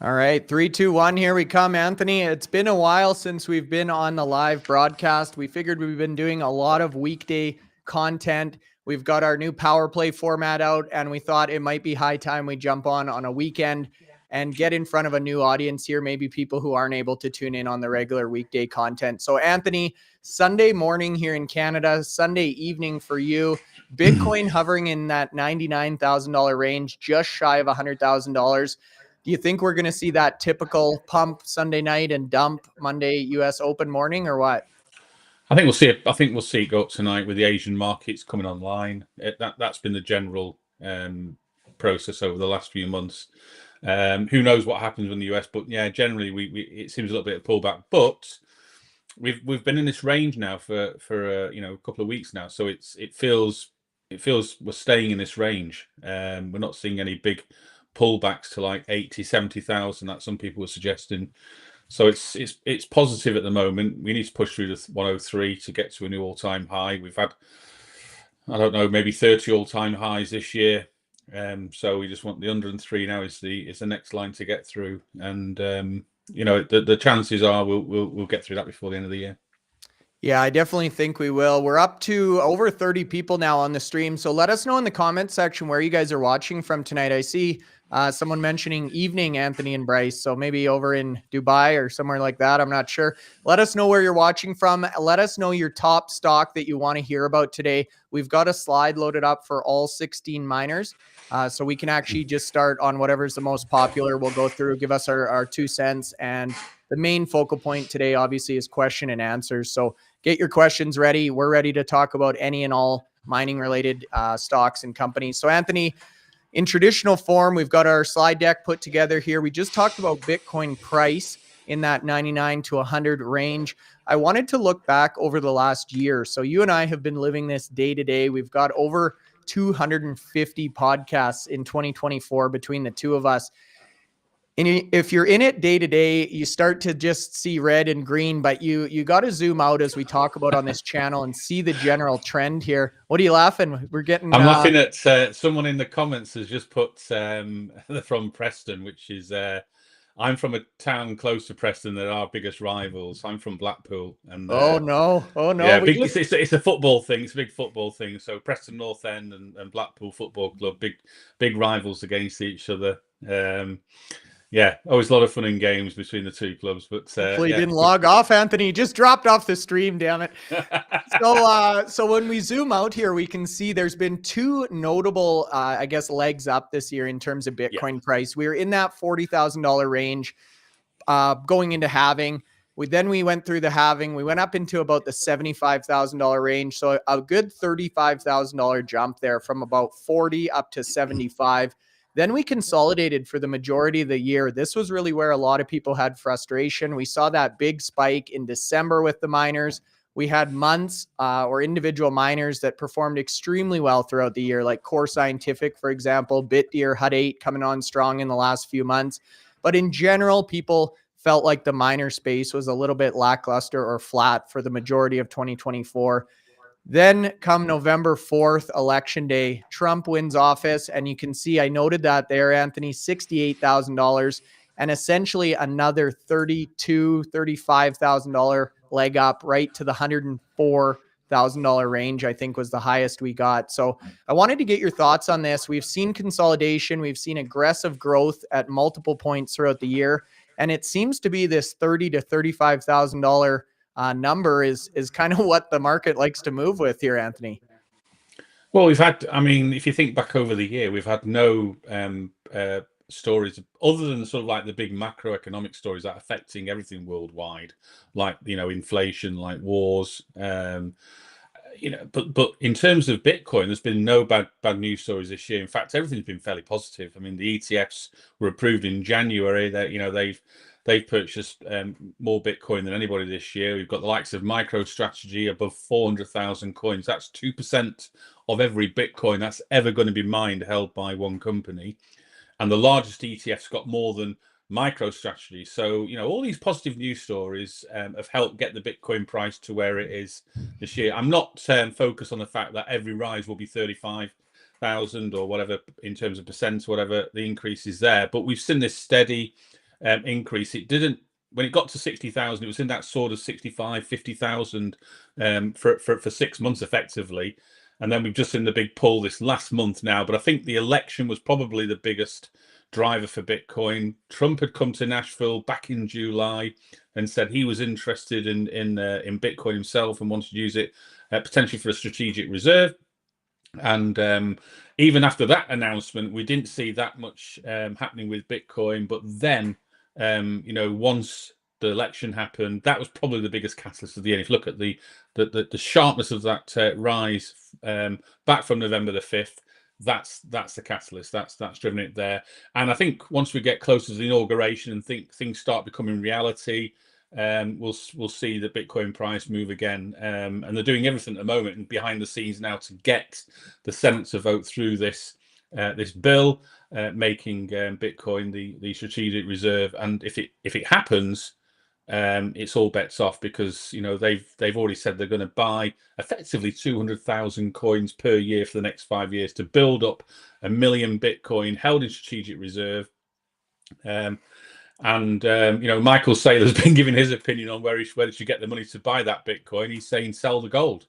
All right, 3, 2, 1, here we come, Anthony. It's been a while since we've been on the live broadcast. We figured we've been doing a lot of weekday content. We've got our new power play format out, and we thought it might be high time we jump on a weekend and get in front of a new audience here, maybe people who aren't able to tune in on the regular weekday content. So, Anthony, Sunday morning here in Canada, Sunday evening for you, Bitcoin hovering in that $99,000 range, just shy of $100,000. Do you think we're going to see that typical pump Sunday night and dump Monday US Open morning, or what? I think we'll see it. I think we'll see it go up tonight with the Asian markets coming online. That's been the general process over the last few months. Who knows what happens in the US? But yeah, generally it seems a little bit of pullback. But we've been in this range now for a couple of weeks now, so it feels we're staying in this range. We're not seeing any big pullbacks to like 80, 70,000 that some people were suggesting. So it's positive at the moment. We need to push through the 103 to get to a new all-time high. We've had, I don't know, maybe 30 all-time highs this year. So we just want the 103 now is the next line to get through, and the chances are we'll get through that before the end of the year. Yeah, I definitely think we will. We're up to over 30 people now on the stream. So let us know in the comment section where you guys are watching from tonight. I see someone mentioning evening, Anthony and Bryce. So maybe over in Dubai or somewhere like that. I'm not sure. Let us know where you're watching from. Let us know your top stock that you want to hear about today. We've got a slide loaded up for all 16 miners. So we can actually just start on whatever's the most popular. We'll go through, give us our 2 cents. And the main focal point today, obviously, is question and answers. So get your questions ready. We're ready to talk about any and all mining related stocks and companies. So, Anthony, in traditional form, we've got our slide deck put together here. We just talked about Bitcoin price in that 99 to 100 range. I wanted to look back over the last year. So you and I have been living this day to day. We've got over 250 podcasts in 2024 between the two of us. And if you're in it day to day, you start to just see red and green, but you got to zoom out as we talk about on this channel and see the general trend here. What are you laughing? We're getting. I'm laughing at someone in the comments has just put from Preston, which is I'm from a town close to Preston. They're our biggest rivals. I'm from Blackpool, and oh no, yeah, it's a football thing. It's a big football thing. So Preston North End and Blackpool Football Club, big rivals against each other. Yeah, always a lot of fun in games between the two clubs. But hopefully yeah. You didn't log off, Anthony. You just dropped off the stream, damn it. So when we zoom out here, we can see there's been two notable, I guess, legs up this year in terms of Bitcoin price. We were in that $40,000 range going into halving. We went through the halving. We went up into about the $75,000 range. So a good $35,000 jump there from about 40 up to 75. Then we consolidated for the majority of the year. This was really where a lot of people had frustration. We saw that big spike in December with the miners. We had months or individual miners that performed extremely well throughout the year, like Core Scientific, for example, Bitdeer, Hut8 coming on strong in the last few months. But in general, people felt like the miner space was a little bit lackluster or flat for the majority of 2024. Then come November 4th, election day, Trump wins office. And you can see, I noted that there, Anthony, $68,000 and essentially another $32,000, $35,000 leg up right to the $104,000 range, I think was the highest we got. So I wanted to get your thoughts on this. We've seen consolidation. We've seen aggressive growth at multiple points throughout the year. And it seems to be this $30,000 to $35,000 number is kind of what the market likes to move with here, Anthony. Well, we've had, I mean, if you think back over the year, we've had no stories other than sort of like the big macroeconomic stories that are affecting everything worldwide, like, inflation, like wars, but in terms of Bitcoin, there's been no bad news stories this year. In fact, everything's been fairly positive. I mean, the ETFs were approved in January. That they've purchased more Bitcoin than anybody this year. We've got the likes of MicroStrategy above 400,000 coins. That's 2% of every Bitcoin that's ever going to be mined held by one company. And the largest ETF's got more than MicroStrategy. So, all these positive news stories have helped get the Bitcoin price to where it is this year. I'm not focused on the fact that every rise will be 35,000 or whatever in terms of percent, whatever the increase is there. But we've seen this steady increase. It didn't, when it got to 60,000, it was in that sort of 65, 50,000 for 6 months effectively. And then we've just seen the big pull this last month now. But I think the election was probably the biggest driver for Bitcoin. Trump had come to Nashville back in July and said he was interested in Bitcoin himself and wanted to use it potentially for a strategic reserve. And even after that announcement, we didn't see that much happening with Bitcoin. But then, once the election happened, that was probably the biggest catalyst of the year. If you look at the sharpness of that rise back from November the 5th, that's the catalyst. That's driven it there. And I think once we get closer to the inauguration and things start becoming reality, we'll see the Bitcoin price move again. And they're doing everything at the moment and behind the scenes now to get the Senate to vote through this bill, making Bitcoin the strategic reserve. And if it happens, it's all bets off, because they've already said they're going to buy effectively 200,000 coins per year for the next 5 years to build up 1 million Bitcoin held in strategic reserve. Michael Saylor's been giving his opinion on where he should get the money to buy that Bitcoin. He's saying sell the gold.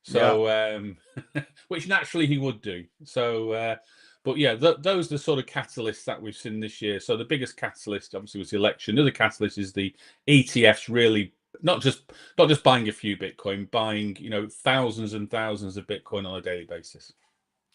So, which naturally he would do. So, but yeah, those are the sort of catalysts that we've seen this year. So the biggest catalyst obviously was the election. The other catalyst is the ETFs really not just buying a few Bitcoin, buying thousands and thousands of Bitcoin on a daily basis.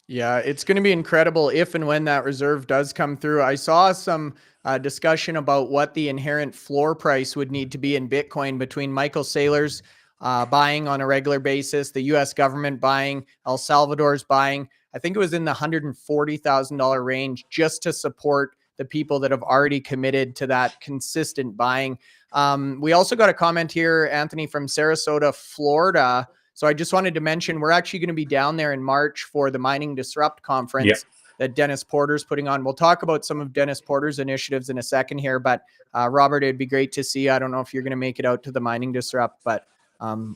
Yeah, it's going to be incredible if and when that reserve does come through. I saw some discussion about what the inherent floor price would need to be in Bitcoin between Michael Saylor's buying on a regular basis, the U.S. government buying, El Salvador's buying. I think it was in the $140,000 range just to support the people that have already committed to that consistent buying. We also got a comment here, Anthony, from Sarasota, Florida. So I just wanted to mention, we're actually going to be down there in March for the Mining Disrupt conference that Dennis Porter's putting on. We'll talk about some of Dennis Porter's initiatives in a second here, but Robert, it'd be great to see you. I don't know if you're going to make it out to the Mining Disrupt, but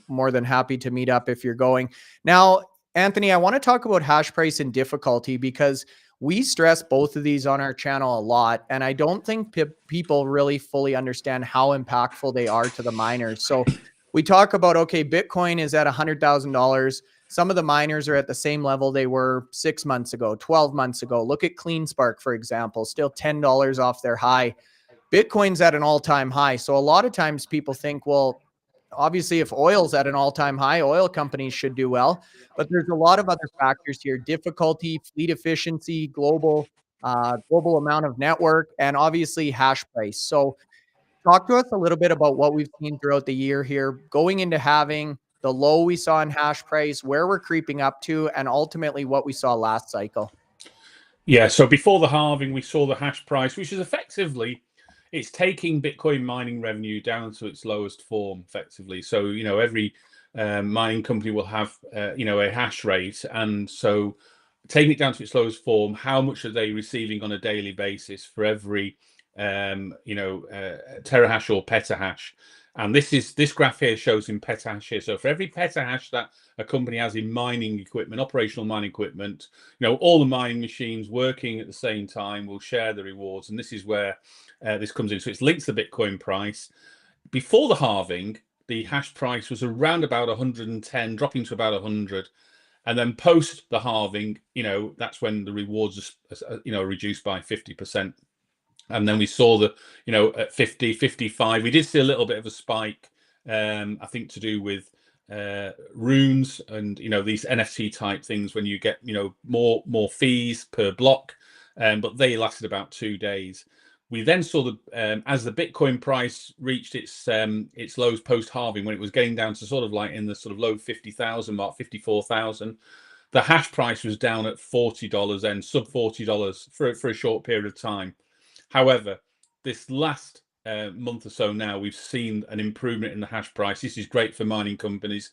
more than happy to meet up if you're going. Now, Anthony, I want to talk about hash price and difficulty, because we stress both of these on our channel a lot, and I don't think people really fully understand how impactful they are to the miners. So we talk about, okay, Bitcoin is at $100,000. Some of the miners are at the same level they were 6 months ago, 12 months ago. Look at CleanSpark, for example, still $10 off their high. Bitcoin's at an all-time high. So a lot of times people think, well, obviously if oil's at an all-time high, oil companies should do well. But there's a lot of other factors here: difficulty, fleet efficiency, global amount of network, and obviously hash price. So talk to us a little bit about what we've seen throughout the year here, going into halving, the low we saw in hash price, where we're creeping up to, and ultimately what we saw last cycle. Yeah, so before the halving, we saw the hash price, which is effectively, it's taking Bitcoin mining revenue down to its lowest form, effectively. So, every mining company will have, a hash rate. And so taking it down to its lowest form, how much are they receiving on a daily basis for every, terahash or petahash? And this graph here shows in petahash here. So for every petahash that a company has in mining equipment, operational mining equipment, all the mining machines working at the same time will share the rewards. And this is where this comes in. So it's linked to the Bitcoin price. Before the halving, the hash price was around about 110, dropping to about 100. And then post the halving, that's when the rewards are reduced by 50%. And then we saw that, at 50, 55, we did see a little bit of a spike, I think to do with runes and, these NFT type things when you get, more fees per block. But they lasted about 2 days. We then saw as the Bitcoin price reached its lows post halving, when it was getting down to sort of like in the sort of low 50,000 mark, 54,000. The hash price was down at $40 and sub $40 for a short period of time. However, this last month or so now, we've seen an improvement in the hash price. This is great for mining companies,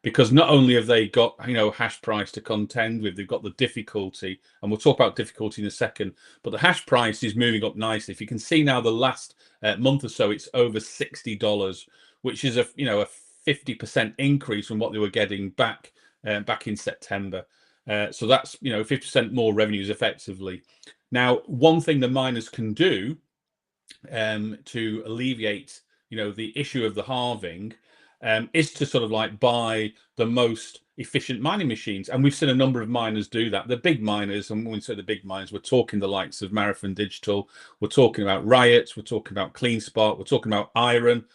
because not only have they got hash price to contend with, they've got the difficulty, and we'll talk about difficulty in a second. But the hash price is moving up nicely. If you can see now, the last month or so, it's over $60, which is a 50% increase from what they were getting back in September. So that's 50% more revenues effectively. Now, one thing the miners can do to alleviate, the issue of the halving, is to sort of like buy the most efficient mining machines. And we've seen a number of miners do that. The big miners, and when we say the big miners, we're talking the likes of Marathon Digital, we're talking about Riot, we're talking about CleanSpark, we're talking about IREN,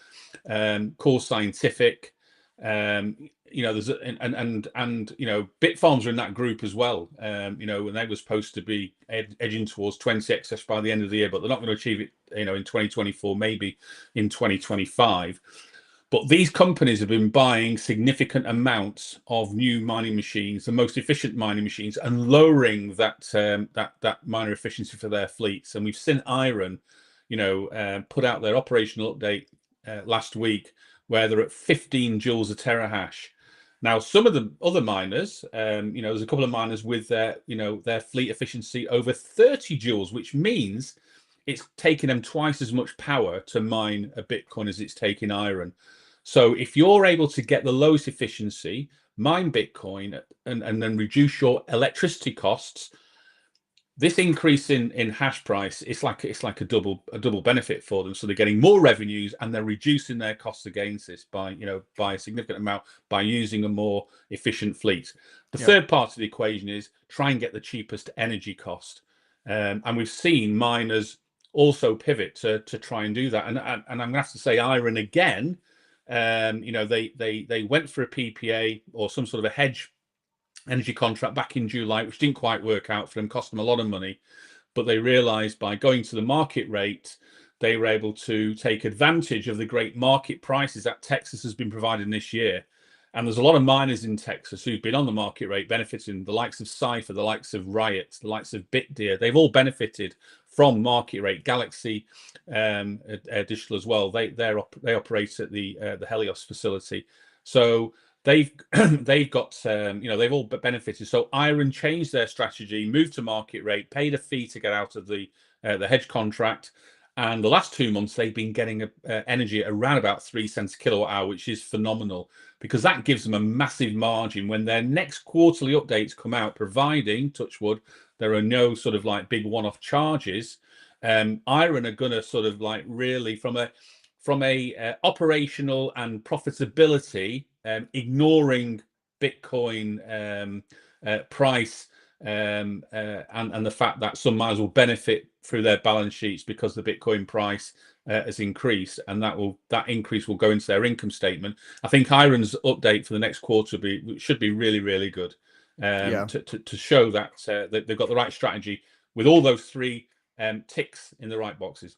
Core Scientific. There's Bitfarms are in that group as well. And they were supposed to be edging towards 20 excess by the end of the year, but they're not going to achieve it, in 2024, maybe in 2025. But these companies have been buying significant amounts of new mining machines, the most efficient mining machines, and lowering that miner efficiency for their fleets. And we've seen IREN, put out their operational update last week, where they're at 15 joules a terahash. Now, some of the other miners, there's a couple of miners with their fleet efficiency over 30 joules, which means it's taking them twice as much power to mine a Bitcoin as it's taking IREN. So if you're able to get the lowest efficiency, mine Bitcoin, and then reduce your electricity costs, this increase in hash price, it's like a double benefit for them. So they're getting more revenues and they're reducing their costs against this by a significant amount by using a more efficient fleet. The third part of the equation is try and get the cheapest energy cost, and we've seen miners also pivot to try and do that. And I'm gonna have to say IREN again. They went for a PPA or some sort of a hedge energy contract back in July, which didn't quite work out for them, cost them a lot of money. But they realized by going to the market rate, they were able to take advantage of the great market prices that Texas has been providing this year. And there's a lot of miners in Texas who've been on the market rate benefiting, the likes of Cypher, the likes of Riot, the likes of Bitdeer. They've all benefited from market rate. Galaxy Digital as well. They operate at the Helios facility. So they've got they've all benefited. So IREN changed their strategy, moved to market rate, paid a fee to get out of the hedge contract, and the last 2 months they've been getting energy at around about 3 cents a kilowatt hour, which is phenomenal, because that gives them a massive margin when their next quarterly updates come out, providing, touch wood, there are no sort of like big one-off charges. IREN are going to sort of like really from a operational and profitability, ignoring Bitcoin price and the fact that some miners will benefit through their balance sheets because the Bitcoin price has increased, and that increase will go into their income statement. I think IREN's update for the next quarter should be really, really good, to show that they've got the right strategy with all those three ticks in the right boxes.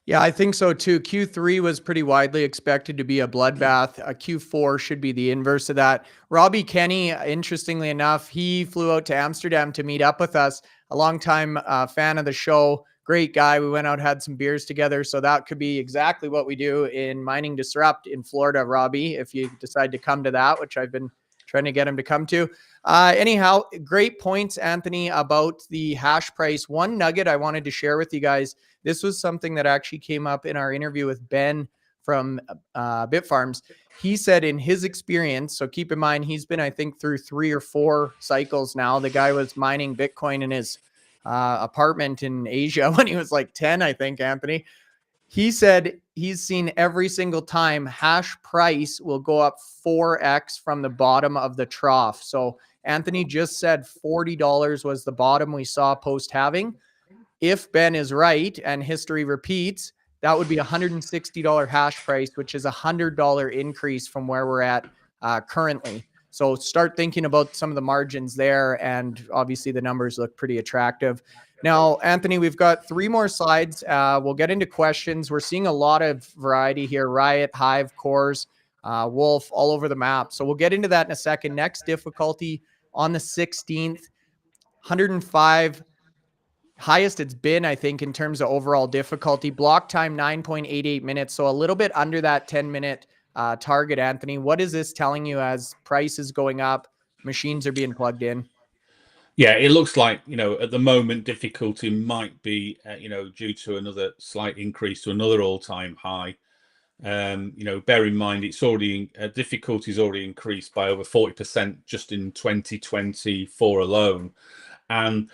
Yeah, I think so too. Q3 was pretty widely expected to be a bloodbath. Q4 should be the inverse of that. Robbie Kenny, interestingly enough, he flew out to Amsterdam to meet up with us. A longtime fan of the show, great guy. We went out, had some beers together. So that could be exactly what we do in Mining Disrupt in Florida, Robbie, if you decide to come to that, which I've been trying to get him to come to. Anyhow, great points, Anthony, about the hash price. One nugget I wanted to share with you guys. This was something that actually came up in our interview with Ben from Bitfarms. He said in his experience, so keep in mind, he's been, I think, through 3 or 4 cycles now. The guy was mining Bitcoin in his apartment in Asia when he was like 10, I think, Anthony. He said he's seen every single time hash price will go up 4x from the bottom of the trough. So Anthony just said $40 was the bottom we saw post-halving. If Ben is right and history repeats, that would be $160 hash price, which is a $100 increase from where we're at currently. So start thinking about some of the margins there, and obviously the numbers look pretty attractive. Now, Anthony, we've got 3 more slides. We'll get into questions. We're seeing a lot of variety here: Riot, Hive, Cores, Wolf, all over the map. So we'll get into that in a second. Next difficulty on the 16th, 105. Highest it's been, I think, in terms of overall difficulty. Block time, 9.88 minutes. So a little bit under that 10-minute target, Anthony. What is this telling you as price is going up, machines are being plugged in? Yeah, it looks like, at the moment, difficulty might be, due to another slight increase to another all-time high. Bear in mind, it's already difficulty's already increased by over 40% just in 2024 alone. And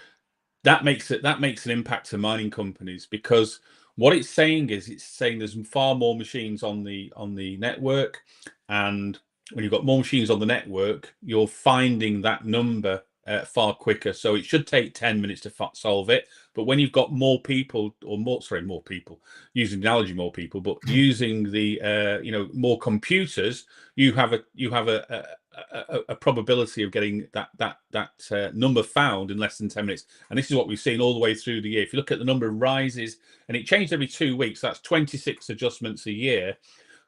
that makes an impact to mining companies, because what it's saying is there's far more machines on the network, and when you've got more machines on the network, you're finding that number far quicker. So it should take 10 minutes to solve it, but when you've got more people, or more people, using the analogy more people, but using the more computers, you have a probability of getting that number found in less than 10 minutes. And this is what we've seen all the way through the year. If you look at the number of rises, and it changed every 2 weeks, that's 26 adjustments a year.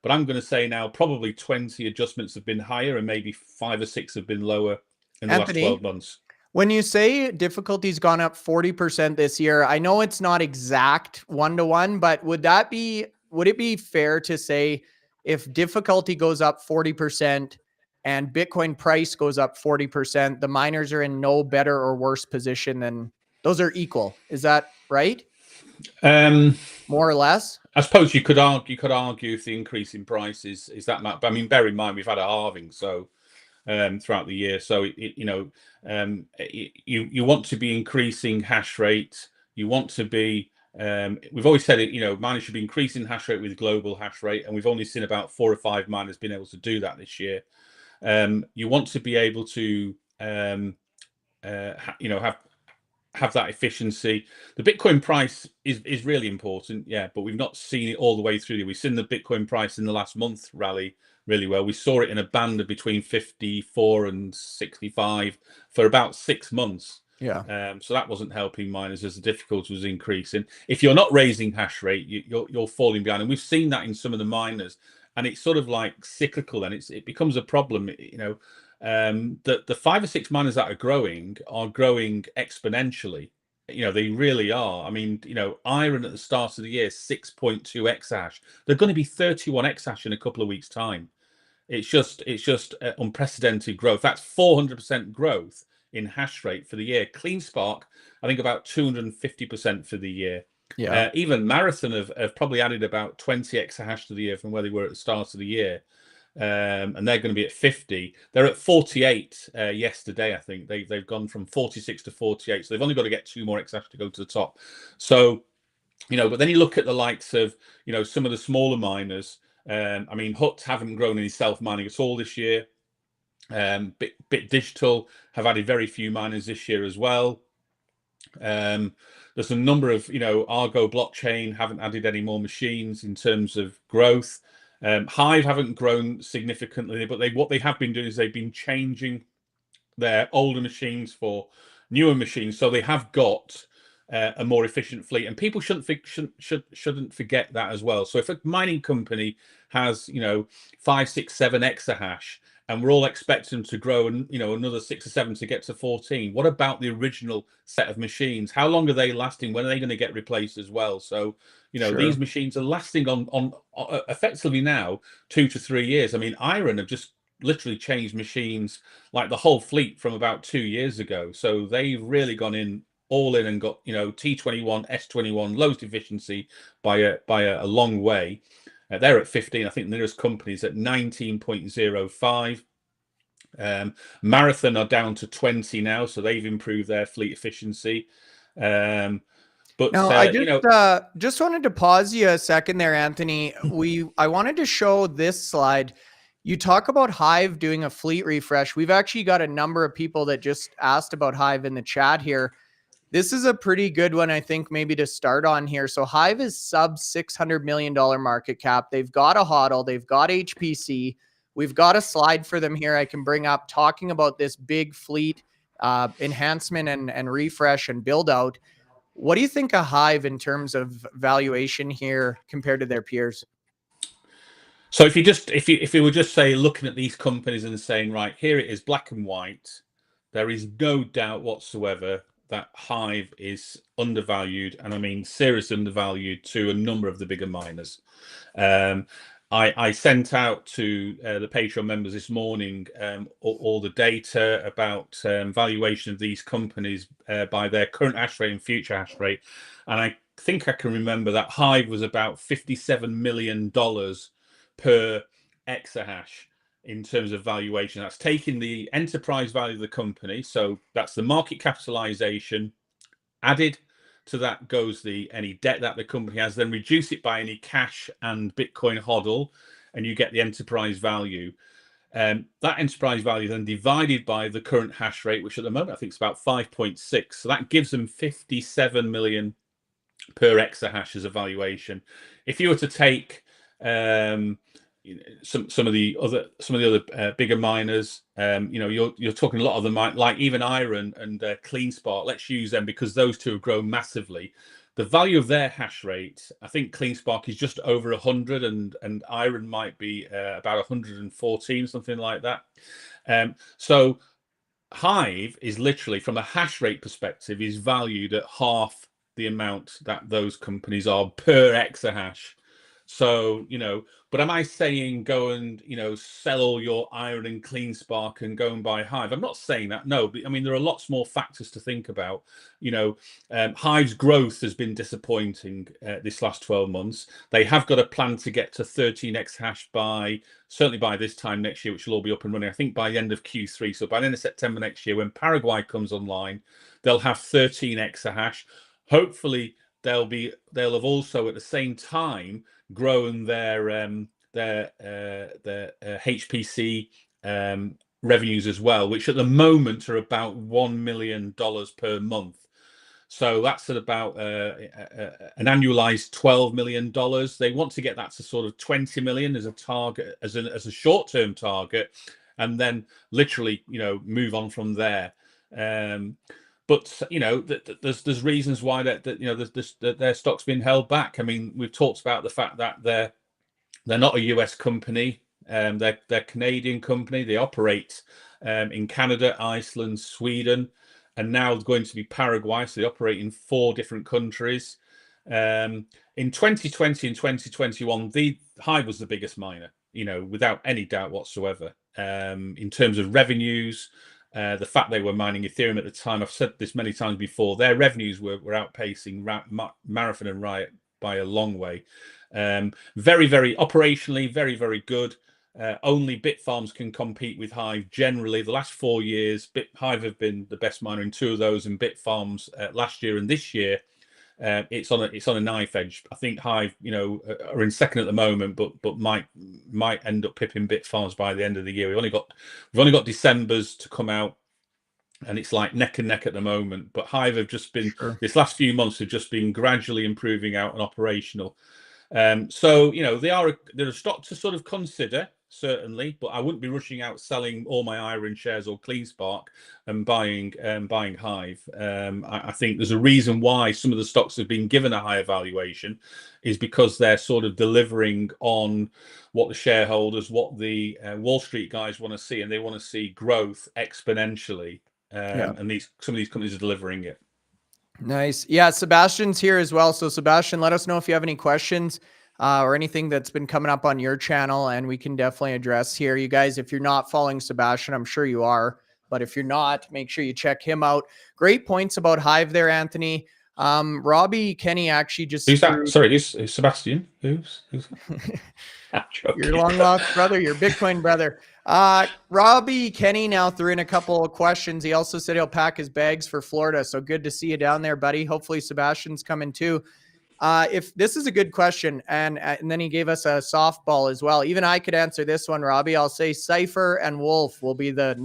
But I'm going to say now probably 20 adjustments have been higher, and maybe 5 or 6 have been lower in the last 12 months. When you say difficulty's gone up 40% this year, I know it's not exact 1-to-1, but would it be fair to say if difficulty goes up 40% and Bitcoin price goes up 40%, the miners are in no better or worse position than those are equal? Is that right? More or less? I suppose you could argue if the increase in price is that much. But I mean, bear in mind we've had a halving, so throughout the year. So you want to be increasing hash rate. You want to be. We've always said it. Miners should be increasing hash rate with global hash rate, and we've only seen about 4 or 5 miners being able to do that this year. You want to be able to have that efficiency. The Bitcoin price is really important, yeah, but we've not seen it all the way through. We've seen the Bitcoin price in the last month rally really well. We saw it in a band of between 54 and 65 for about 6 months. Yeah. So that wasn't helping miners as the difficulty was increasing. If you're not raising hash rate, you're falling behind, and we've seen that in some of the miners, and it's sort of like cyclical, and it becomes a problem. The 5 or 6 miners that are growing exponentially. They really are. I mean, IREN at the start of the year, 6.2 exahash. They're going to be 31 exahash in a couple of weeks' time. It's just unprecedented growth. That's 400% growth in hash rate for the year. CleanSpark, I think about 250% for the year. Yeah. Even Marathon have probably added about 20 exahash to the year from where they were at the start of the year. And they're going to be at 50. They're at 48 yesterday, I think. They've gone from 46 to 48. So they've only got to get 2 more exahash to go to the top. So, but then you look at the likes of, some of the smaller miners. I mean, HUT haven't grown any self-mining at all this year. Bit Digital have added very few miners this year as well. There's a number of, Argo Blockchain haven't added any more machines in terms of growth. Hive haven't grown significantly, but what they have been doing is they've been changing their older machines for newer machines, so they have got a more efficient fleet, and people shouldn't forget that as well. So if a mining company has 5, 6, 7 exahash, and we're all expecting them to grow and another 6 or 7 to get to 14, what about the original set of machines? How long are they lasting? When are they going to get replaced as well? So Sure. These machines are lasting on effectively now 2 to 3 years. I mean, IREN have just literally changed machines, like the whole fleet, from about 2 years ago. So they've really gone all in and got T21, S21 lowest efficiency by a long way. They're at 15. I think the nearest company is at 19.05. Marathon are down to 20 now, so they've improved their fleet efficiency. But now, I just wanted to pause you a second there, Anthony. I wanted to show this slide. You talk about Hive doing a fleet refresh. We've actually got a number of people that just asked about Hive in the chat here. This is a pretty good one, I think, maybe to start on here. So Hive is sub $600 million market cap. They've got a HODL. They've got HPC. We've got a slide for them here I can bring up talking about this big fleet enhancement and refresh and build out. What do you think of Hive in terms of valuation here compared to their peers? So if you were just say looking at these companies and saying, right, here it is, black and white, there is no doubt whatsoever that Hive is undervalued, and I mean seriously undervalued to a number of the bigger miners. I sent out to the Patreon members this morning all the data about valuation of these companies by their current hash rate and future hash rate, and I think I can remember that Hive was about $57 million per exahash in terms of valuation. That's taking the enterprise value of the company, so that's the market capitalization Added to that goes any debt that the company has, then reduce it by any cash and Bitcoin HODL, and you get the enterprise value. That enterprise value then divided by the current hash rate, which at the moment I think is about 5.6. So that gives them 57 million per exahash as a valuation. If you were to take some of the other bigger miners, you're talking a lot of them, like even IREN and CleanSpark. Let's use them because those two have grown massively. The value of their hash rate, I think CleanSpark is just over 100, and IREN might be about 114, something like that. So Hive is literally, from a hash rate perspective, is valued at half the amount that those companies are per exahash. So, but am I saying go and, sell all your IREN and CleanSpark and go and buy Hive? I'm not saying that, no. But I mean, there are lots more factors to think about. Hive's growth has been disappointing this last 12 months. They have got a plan to get to 13 exahash certainly by this time next year, which will all be up and running, I think, by the end of Q3. So by the end of September next year, when Paraguay comes online, they'll have 13 exahash. Hopefully, they'll have also at the same time grown their HPC revenues as well, which at the moment are about $1 million per month. So that's at about an annualized $12 million. They want to get that to sort of 20 million as a target, as a short-term target, and then literally, move on from there. But there's reasons why that their stock's been held back. I mean, we've talked about the fact that they're not a US company. They're a Canadian company. They operate in Canada, Iceland, Sweden, and now going to be Paraguay. So they operate in 4 different countries. In 2020 and 2021, the Hive was the biggest miner, without any doubt whatsoever. In terms of revenues, the fact they were mining Ethereum at the time, I've said this many times before, their revenues were outpacing Marathon and Riot by a long way. Very, very operationally, very, very good. Only Bitfarms can compete with Hive generally. The last 4 years, Hive have been the best miner in 2 of those, and Bitfarms last year and this year, it's on a knife edge. I think Hive, are in second at the moment, but might end up pipping Bitfarms by the end of the year. We've only got December's to come out, and it's like neck and neck at the moment. But Hive have just been this last few months have just been gradually improving out and operational. So they're a stock to sort of consider, certainly, but I wouldn't be rushing out selling all my IREN shares or CleanSpark and buying Hive. I think there's a reason why some of the stocks have been given a higher valuation, is because they're sort of delivering on what the shareholders, what the Wall Street guys want to see, and they want to see growth exponentially. And some of these companies are delivering it. Nice. Yeah, Sebastian's here as well. So Sebastian, let us know if you have any questions or anything that's been coming up on your channel, and we can definitely address here. You guys, if you're not following Sebastian, I'm sure you are, but if you're not, make sure you check him out. Great points about Hive there, Anthony. Robbie Kenny actually just who's that? Sorry, is Sebastian? Who's your long lost brother, your Bitcoin brother. Robbie Kenny now threw in a couple of questions. He also said he'll pack his bags for Florida. So good to see you down there, buddy. Hopefully Sebastian's coming too. If this is a good question, and then he gave us a softball as well. Even I could answer this one, Robbie. I'll say Cypher and Wolf will be the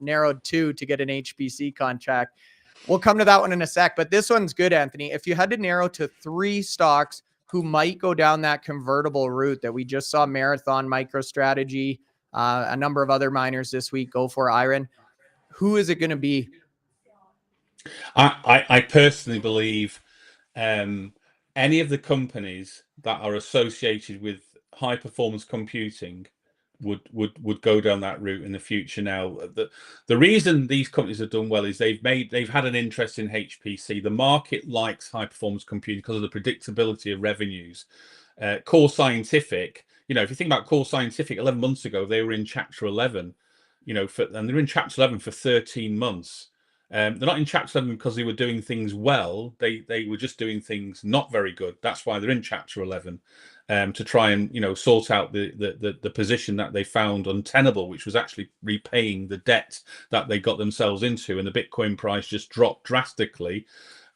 narrowed 2 to get an HPC contract. We'll come to that one in a sec, but this one's good, Anthony. If you had to narrow to 3 stocks who might go down that convertible route that we just saw, Marathon, MicroStrategy, a number of other miners this week go for IREN, who is it going to be? I personally believe any of the companies that are associated with high performance computing would go down that route in the future. Now, the reason these companies have done well is they've had an interest in HPC. The market likes high performance computing because of the predictability of revenues. Core Scientific, if you think about Core Scientific, 11 months ago they were in Chapter 11, and they're in Chapter 11 for 13 months. They're not in Chapter 11 because they were doing things well. They were just doing things not very good. That's why they're in Chapter 11, to try and sort out the position that they found untenable, which was actually repaying the debt that they got themselves into, and the Bitcoin price just dropped drastically.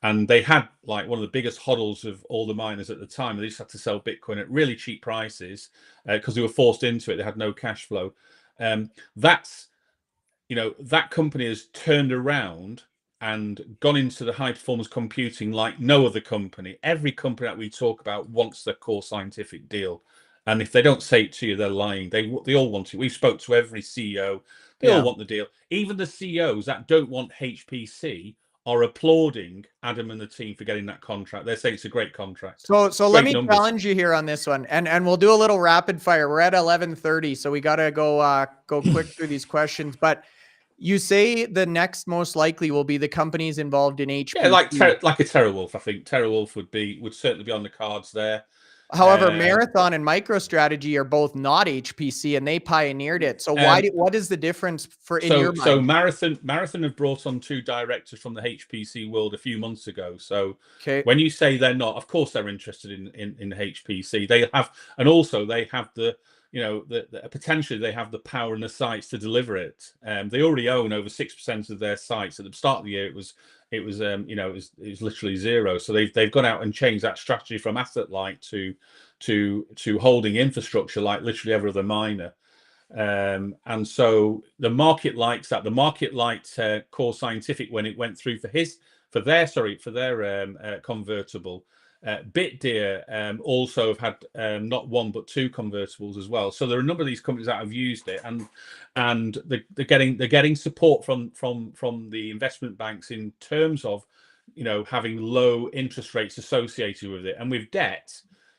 and they had like one of the biggest HODLs of all the miners at the time. They just had to sell Bitcoin at really cheap prices because they were forced into it. They had no cash flow. That's, you know, that company has turned around and gone into the high performance computing like no other company. Every company that we talk about wants the core scientific deal. And if they don't say it to you, they're lying. They all want it. We spoke to every CEO. They all want the deal. Even the CEOs that don't want HPC are applauding Adam and the team for getting that contract. They're saying it's a great contract. So let me numbers. challenge you here on this one, and we'll do a little rapid fire. We're at 11:30, so we got to go quick through these questions. But you say the next most likely will be the companies involved in HPC. Yeah, like a TeraWulf. I think TeraWulf would certainly be on the cards there. However, Marathon and MicroStrategy are both not HPC, and they pioneered it. So what is the difference in your mind? So Marathon have brought on 2 directors from the HPC world a few months ago. So when you say they're not, of course they're interested in HPC. They have, and also they have the, you know, potentially they have the power and the sites to deliver it. They already own over 6% of their sites. At the start of the year, it was you know, it was literally 0. So they've gone out and changed that strategy from asset light to holding infrastructure like literally every other miner. And so the market likes that. The market liked Core Scientific when it went through for their convertible. Bitdeer also have had not 1 but 2 convertibles as well. So there are a number of these companies that have used it, and they're getting support from the investment banks in terms of, you know, having low interest rates associated with it. And with debt,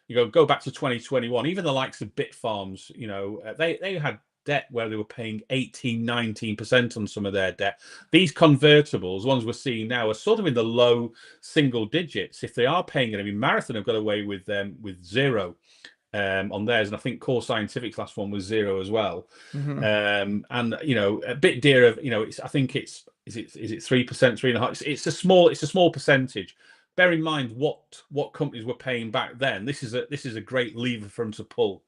you go back to 2021, even the likes of Bitfarms, you know, they had debt where they were paying 18-19% on some of their debt. These convertibles, ones we're seeing now, are sort of in the low single digits if they are paying it. I mean, Marathon have got away with 0 on theirs, and I think Core Scientific's last one was 0 as well. And you know, a Bitdeer of, you know, I think is it 3%, 3.5%? It's a small percentage. Bear in mind what companies were paying back then. This is a great lever for them to pull.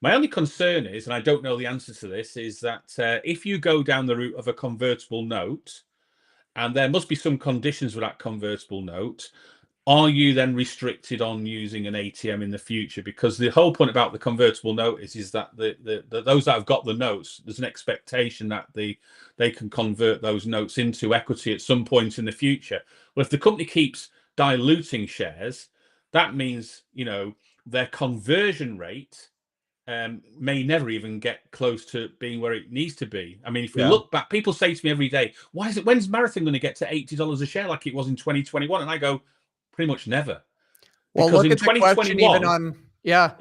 My only concern is, and I don't know the answer to this, is that if you go down the route of a convertible note, and there must be some conditions for that convertible note, are you then restricted on using an ATM in the future? Because the whole point about the convertible note is that those that have got the notes, there's an expectation that they can convert those notes into equity at some point in the future. Well, if the company keeps diluting shares, that means, you know, their conversion rate may never even get close to being where it needs to be. I mean, if we look back, people say to me every day, when's Marathon going to get to $80 a share like it was in 2021? And I go, pretty much never. Well, because look in at the question even 2021, on,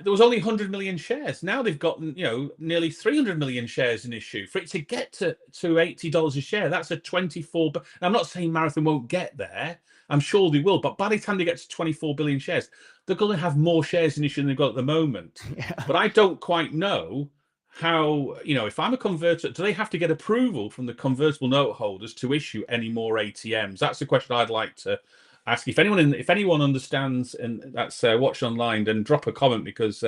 there was only 100 million shares. Now they've gotten, you know, nearly 300 million shares in issue. For it to get to $80 a share, that's a 24. But I'm not saying Marathon won't get there. I'm sure they will. But by the time they get to 24 billion shares, they're going to have more shares in issue than they've got at the moment. But I don't quite know how, you know, if I'm a converter, do they have to get approval from the convertible note holders to issue any more ATMs? That's the question I'd like to ask. If anyone understands and that's watching online, then drop a comment, because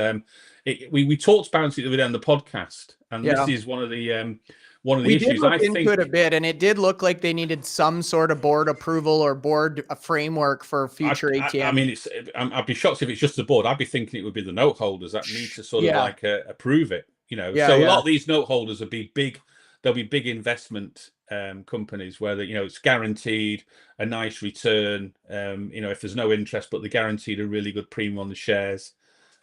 we talked about it the other day on the podcast, and this is one of the issues. Did look into it a bit, and it did look like they needed some sort of board approval or board framework for future ATM. I mean, I'd be shocked if it's just the board. I'd be thinking it would be the note holders that need to sort of like approve it. You know, so a lot of these note holders will be big. There'll be big investment companies where you know, it's guaranteed a nice return. You know, if there's no interest, but they're guaranteed a really good premium on the shares.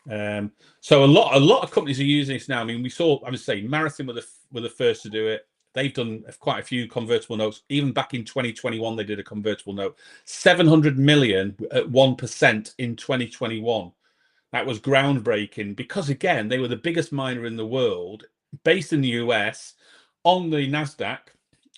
So a lot of companies are using this now. I mean, I would say Marathon were the first to do it. They've done quite a few convertible notes. Even back in 2021, they did a convertible note, 700 million at 1% in 2021. That was groundbreaking, because again, they were the biggest miner in the world, based in the US, on the NASDAQ.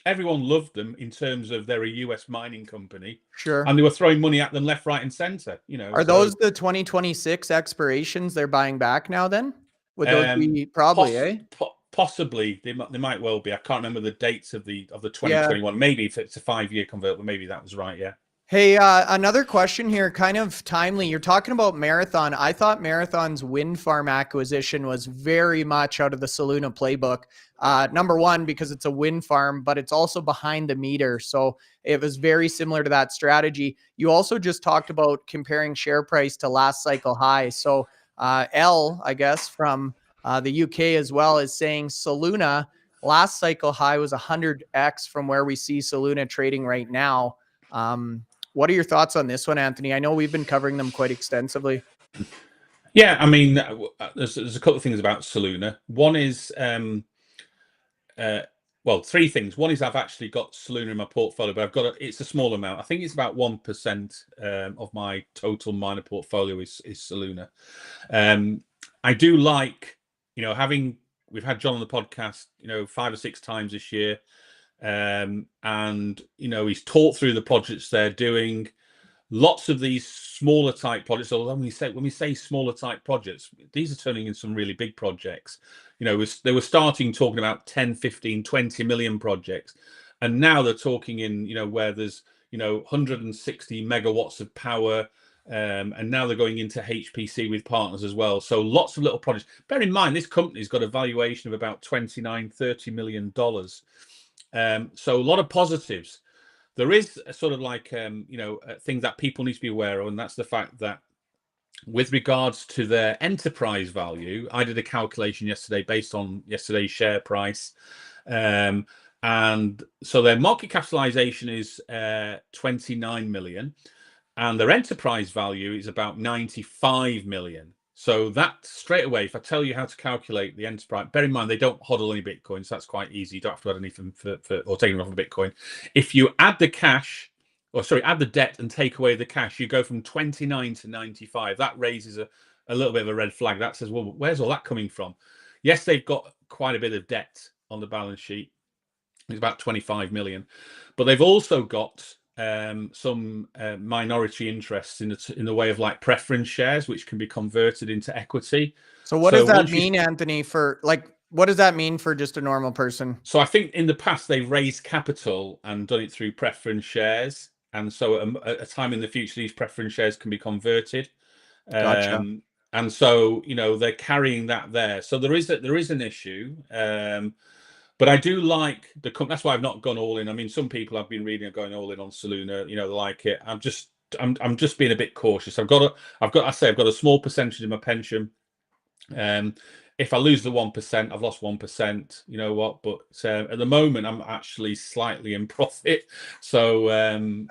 Everyone loved them in terms of they're a US mining company. Sure. And they were throwing money at them left, right, and center. You know, are those the 2026 expirations they're buying back now then? Would those be probably, possibly. They might well be. I can't remember the dates of the 2021. Maybe if it's a 5-year convertible, maybe that was right. Yeah. Hey, another question here, kind of timely. You're talking about Marathon. I thought Marathon's wind farm acquisition was very much out of the Soluna playbook. Number one, because it's a wind farm, but it's also behind the meter. So it was very similar to that strategy. You also just talked about comparing share price to last cycle high. So L, I guess, from the UK as well, is saying Soluna last cycle high was 100x from where we see Soluna trading right now. What are your thoughts on this one, Anthony? I know we've been covering them quite extensively. Yeah, I mean, there's a couple of things about Soluna. One is, well, three things. One is I've actually got Soluna in my portfolio, but it's a small amount. I think it's about 1% of my total miner portfolio is Soluna. I do like, we've had John on the podcast, 5 or 6 times this year. And he's talked through the projects they're doing. Lots of these smaller type projects, although when we say smaller type projects, these are turning into some really big projects. They were starting talking about 10, 15, 20 million projects, and now they're talking in where there's 160 megawatts of power, and now they're going into HPC with partners as well. So lots of little projects. Bear in mind, this company's got a valuation of about $29-30 million. So a lot of positives. There is a sort of like thing that people need to be aware of, and that's the fact that with regards to their enterprise value, I did a calculation yesterday based on yesterday's share price, and so their market capitalization is 29 million, and their enterprise value is about 95 million. So that straight away, if I tell you how to calculate the enterprise, bear in mind they don't hodl any Bitcoin, so that's quite easy. You don't have to add anything or take it off of Bitcoin. If you add the cash, add the debt and take away the cash, you go from 29 to 95. That raises a little bit of a red flag. That says, well, where's all that coming from? Yes, they've got quite a bit of debt on the balance sheet. It's about 25 million, but they've also got some minority interests in the way of like preference shares, which can be converted into equity. So what does that mean, Anthony, what does that mean for just a normal person? So I think in the past they've raised capital and done it through preference shares, and so at a time in the future these preference shares can be converted. Gotcha. And so they're carrying that there. So there is an issue. But I do like the company. That's why I've not gone all in. I mean, some people I've been reading are going all in on Soluna. They like it. I'm just being a bit cautious. I've got a small percentage in my pension. If I lose the 1%, I've lost 1%. You know what? But at the moment, I'm actually slightly in profit. So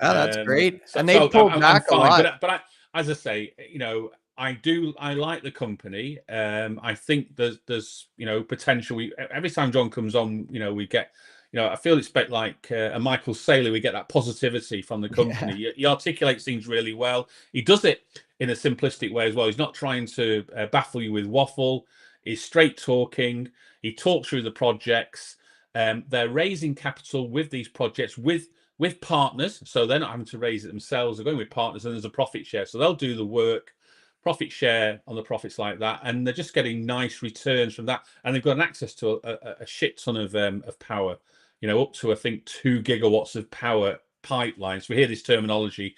that's great. So, and they pulled back a lot. But as I say, I like the company. I think there's potential. Every time John comes on, we get, I feel it's like a Michael Saylor. We get that positivity from the company. Yeah. He articulates things really well. He does it in a simplistic way as well. He's not trying to baffle you with waffle. He's straight talking. He talks through the projects. They're raising capital with these projects with partners, so they're not having to raise it themselves. They're going with partners, and there's a profit share, so they'll do the work, profit share on the profits like that, and they're just getting nice returns from that. And they've got an access to a shit ton of power, up to I think 2 gigawatts of power pipelines. So we hear this terminology,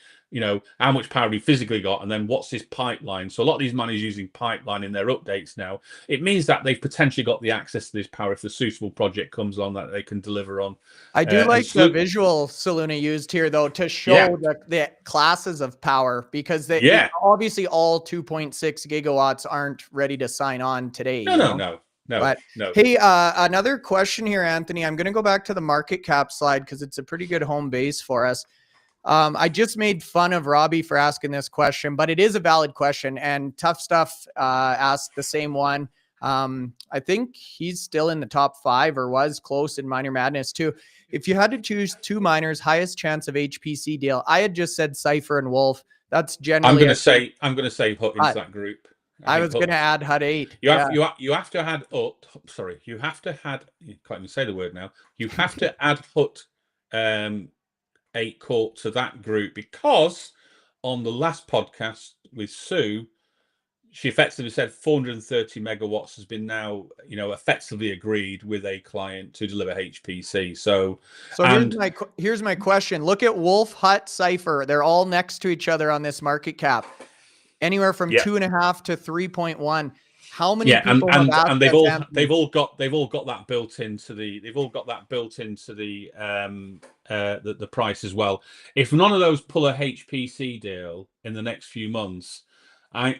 how much power we physically got, and then what's this pipeline. So a lot of these miners using pipeline in their updates now. It means that they've potentially got the access to this power if the suitable project comes on that they can deliver on. I do like the visual Soluna used here, though, to show the classes of power, because they obviously all 2.6 gigawatts aren't ready to sign on today. No. But hey, another question here, Anthony. I'm going to go back to the market cap slide because it's a pretty good home base for us. I just made fun of Robbie for asking this question, but it is a valid question, and Tough Stuff asked the same one. I think he's still in the top 5 or was close in Miner Madness too. If you had to choose 2 miners, highest chance of HPC deal, I had just said Cypher and Wolf. That's generally. I'm going to say Hut into that group. I was going to add HUD 8. You have to add. Oh, sorry. You have to add. You can't even say the word now. You have to add HUD 8 Corp to that group, because on the last podcast with Sue, she effectively said 430 megawatts has been now, effectively agreed with a client to deliver HPC. So here's my question. Look at Wolf, Hut, Cypher. They're all next to each other on this market cap, anywhere from 2.5 to 3.1. How many people have assets? And they've all got that built into the the price as well. If none of those pull a HPC deal in the next few months,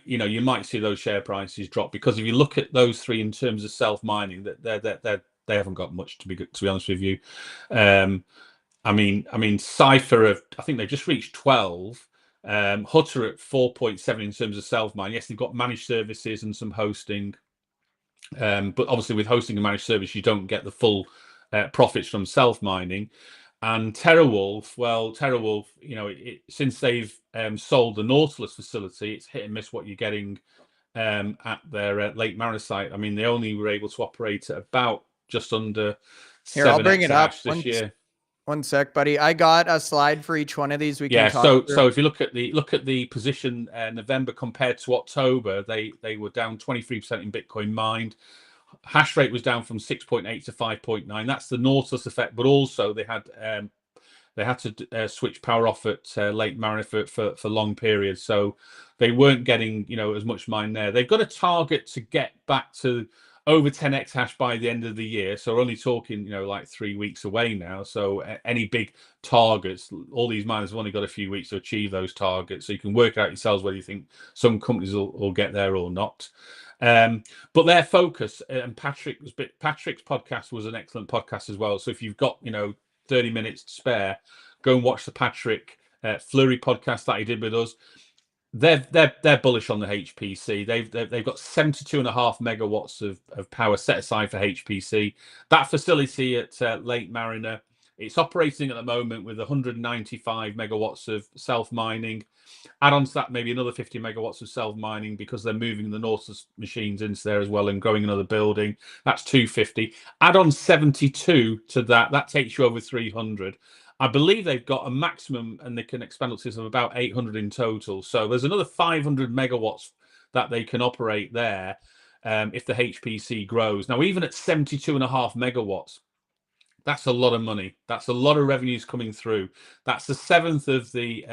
you might see those share prices drop, because if you look at those three in terms of self-mining, that they haven't got much, to be honest with you. I mean, Cypher I think they just reached 12. Hutter at 4.7 in terms of self-mine. Yes, they've got managed services and some hosting, but obviously with hosting and managed service, you don't get the full profits from self-mining. And TeraWulf, since they've sold the Nautilus facility, it's hit and miss what you're getting at their Lake Mariner site. I mean, they only were able to operate at about just under 7 I'll bring it up this year. One sec, buddy. I got a slide for each one of these. We can talk through. So if you look at the position November compared to October, they were down 23% in Bitcoin mined. Hash rate was down from 6.8 to 5.9. That's the Nautilus effect, but also they had to switch power off at Lake Mariner for long periods, so they weren't getting as much mine there. They've got a target to get back to over 10 exahash by the end of the year, so we're only talking like 3 weeks away now. So any big targets, all these miners have only got a few weeks to achieve those targets, so you can work out yourselves whether you think some companies will get there or not. But their focus, and Patrick's podcast was an excellent podcast as well, so if you've got 30 minutes to spare, go and watch the Patrick Fleury podcast that he did with us. They're bullish on the HPC. They've got 72.5 megawatts of power set aside for HPC. That facility at Lake Mariner, it's operating at the moment with 195 megawatts of self-mining. Add on to that maybe another 50 megawatts of self-mining, because they're moving the Nautilus machines into there as well and growing another building. That's 250. Add on 72 to that. That takes you over 300. I believe they've got a maximum, and they can expand up to of about 800 in total. So there's another 500 megawatts that they can operate there if the HPC grows. Now, even at 72.5 megawatts, that's a lot of money. That's a lot of revenues coming through. That's the seventh of the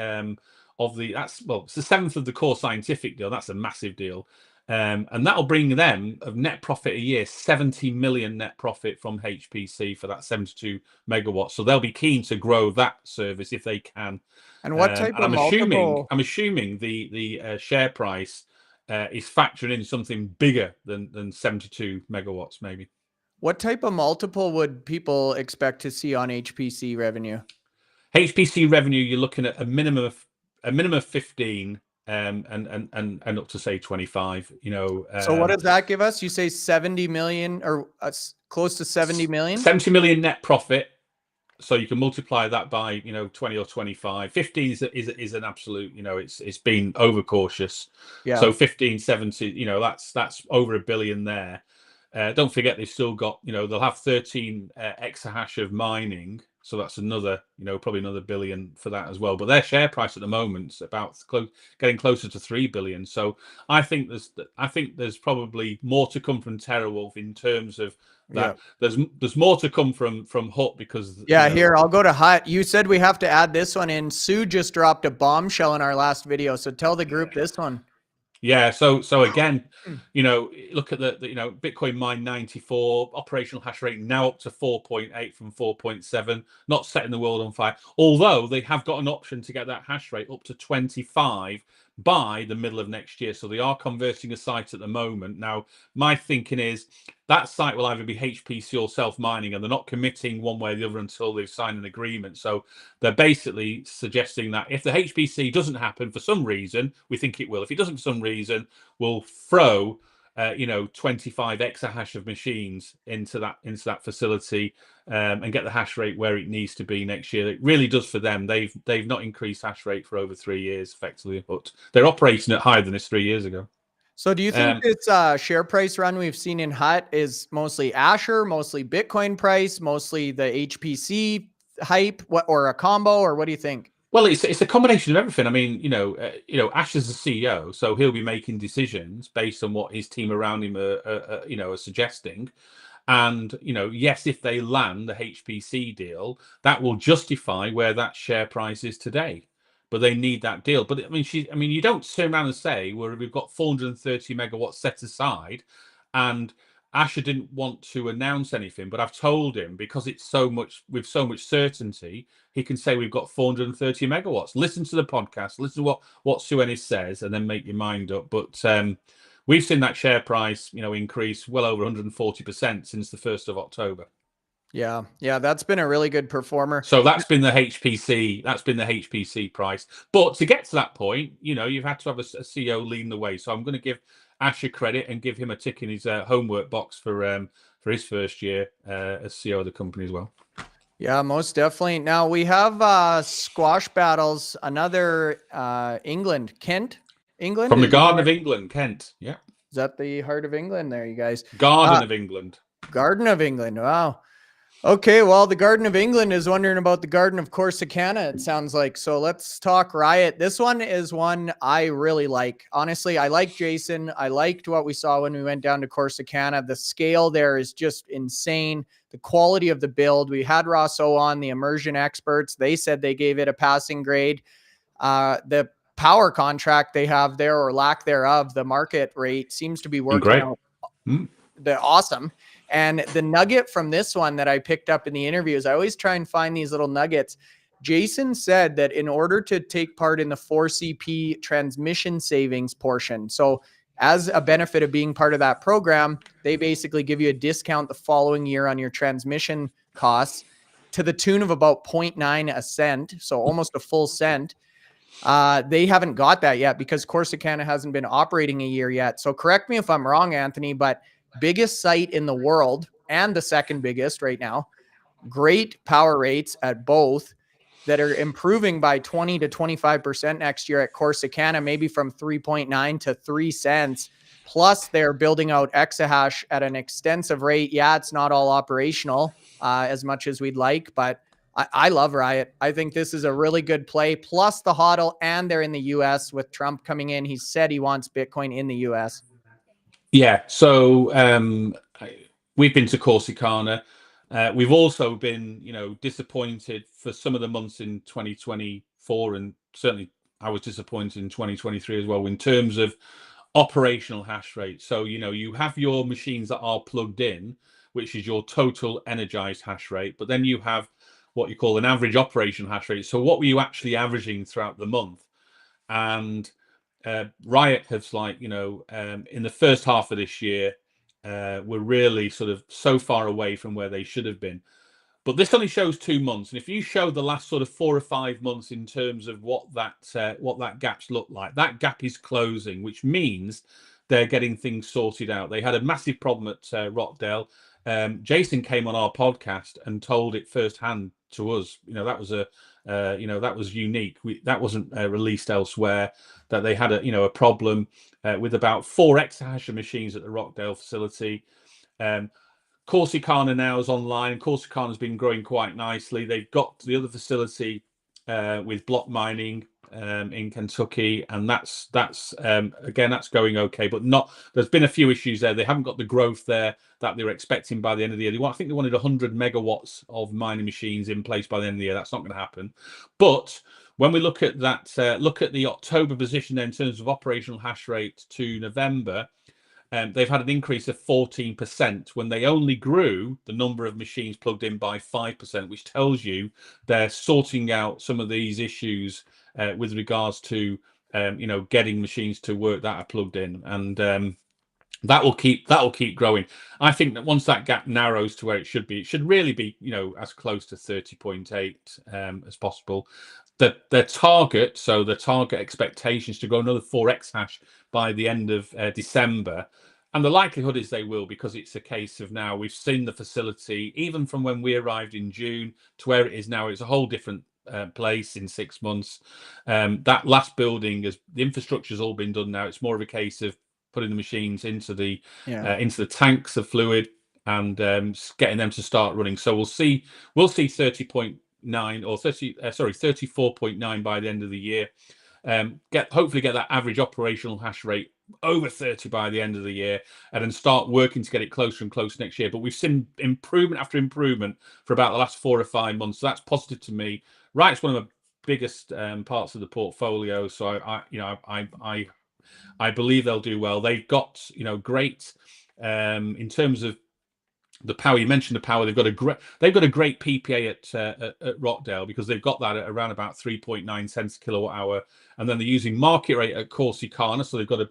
it's the seventh of the Core Scientific deal. That's a massive deal. And that'll bring them of net profit a year, 70 million net profit from HPC for that 72 megawatts. So they'll be keen to grow that service if they can. And what type of multiple? I'm assuming the share price is factoring in something bigger than 72 megawatts, maybe. What type of multiple would people expect to see on HPC revenue? HPC revenue, you're looking at a minimum of 15. And up to say 25, So what does that give us? You say 70 million, or close to 70 million? 70 million net profit. So you can multiply that by 20 or 25. 15 is an absolute, it's been overcautious. Yeah. So 15, 70, that's over $1 billion there. Don't forget they've still got, they'll have 13 exahash of mining. So that's another, probably another $1 billion for that as well. But their share price at the moment is about getting closer to $3 billion. So I think there's probably more to come from TeraWulf in terms of that. Yeah. There's more to come from Hut, because here I'll go to Hut. You said we have to add this one in. Sue just dropped a bombshell in our last video, so tell the group this one. Yeah, so again, look at the Bitcoin mine 94, operational hash rate now up to 4.8 from 4.7, not setting the world on fire. Although they have got an option to get that hash rate up to 25 by the middle of next year. So they are converting a site at the moment. Now, my thinking is that site will either be HPC or self-mining, and they're not committing one way or the other until they've signed an agreement. So they're basically suggesting that if the HPC doesn't happen for some reason, we think it will. If it doesn't for some reason, we'll throw 25 exahash of machines into that facility and get the hash rate where it needs to be next year. It really does for them. They've not increased hash rate for over 3 years effectively, but they're operating at higher than this 3 years ago. So do you think this share price run we've seen in Hut is mostly Asher, mostly Bitcoin price, mostly the HPC hype, or a combo, or what do you think? Well, it's a combination of everything. I mean, Ash is the CEO, so he'll be making decisions based on what his team around him are suggesting. And yes, if they land the HPC deal, that will justify where that share price is today. But they need that deal. But I mean, you don't turn around and say, "Well, we've got 430 megawatts set aside," and Asher didn't want to announce anything, but I've told him because it's so much with so much certainty, he can say we've got 430 megawatts. Listen to the podcast, listen to what Suenis says, and then make your mind up. But we've seen that share price, increase well over 140% since the 1st of October. Yeah, that's been a really good performer. So that's been the HPC. That's been the HPC price. But to get to that point, you've had to have a CEO leading the way. So I'm going to give Asher credit and give him a tick in his homework box for his first year as CEO of the company as well. Yeah, most definitely. Now we have squash battles. Another England, Kent, England. From the Garden of England, Kent. Yeah. Is that the heart of England there, you guys? Garden of England. Garden of England. Wow. Okay, well, the Garden of England is wondering about the Garden of Corsicana, it sounds like. So let's talk Riot. This one is one I really like. Honestly, I like Jason. I liked what we saw when we went down to Corsicana. The scale there is just insane. The quality of the build. We had Rosso on, the immersion experts. They said they gave it a passing grade. The power contract they have there, or lack thereof, the market rate seems to be working out. They're awesome. And the nugget from this one that I picked up in the interviews, I always try and find these little nuggets. Jason said that in order to take part in the 4CP transmission savings portion, so as a benefit of being part of that program, they basically give you a discount the following year on your transmission costs to the tune of about 0.9 a cent, so almost a full cent. They haven't got that yet because Corsicana hasn't been operating a year yet. So correct me if I'm wrong, Anthony, but biggest site in the world and the second biggest right now, great power rates at both that are improving by 20 to 25% next year at Corsicana, maybe from 3.9 to 3 cents. Plus they're building out exahash at an extensive rate. Yeah, it's not all operational as much as we'd like, but I love Riot. I think this is a really good play. Plus the HODL, and they're in the US with Trump coming in. He said he wants Bitcoin in the US. Yeah, so we've been to Corsicana. We've also been, disappointed for some of the months in 2024, and certainly I was disappointed in 2023 as well in terms of operational hash rate. So, you have your machines that are plugged in, which is your total energized hash rate, but then you have what you call an average operational hash rate. So what were you actually averaging throughout the month? And Riot has in the first half of this year, we're really sort of so far away from where they should have been. But this only shows 2 months, and if you show the last sort of 4 or 5 months in terms of what that gaps look like, that gap is closing, which means they're getting things sorted out. They had a massive problem at Rockdale. Jason came on our podcast and told it firsthand to us. That was that was unique. That wasn't released elsewhere. That they had a problem with about 4 exahash machines at the Rockdale facility. Corsicana now is online. Corsicana has been growing quite nicely. They've got the other facility with block mining in Kentucky, and that's again, that's going okay, but not. There's been a few issues there. They haven't got the growth there that they were expecting by the end of the year. I think they wanted 100 megawatts of mining machines in place by the end of the year. That's not going to happen. But when we look at that, look at the October position then in terms of operational hash rate to November. They've had an increase of 14% when they only grew the number of machines plugged in by 5%, which tells you they're sorting out some of these issues with regards to getting machines to work that are plugged in, and that will keep growing. I think that once that gap narrows to where it should really be as close to 30.8 as possible. Their target, so the target expectation is to grow another 4 exahash by the end of December. And the likelihood is they will, because it's a case of now we've seen the facility, even from when we arrived in June to where it is now, it's a whole different place in 6 months. That last building, the infrastructure's all been done now. It's more of a case of putting the machines into the tanks of fluid and getting them to start running. So we'll see 30.8 or 34.9 by the end of the year. Hopefully get that average operational hash rate over 30 by the end of the year, and then start working to get it closer and closer next year. But we've seen improvement after improvement for about the last 4 or 5 months, so that's positive to me. Right, it's one of the biggest parts of the portfolio, so I believe they'll do well. They've got great in terms of the power. You mentioned the power. They've got a great PPA at Rockdale, because they've got that at around about 3.9 cents a kilowatt hour, and then they're using market rate at Corsicana. So they've got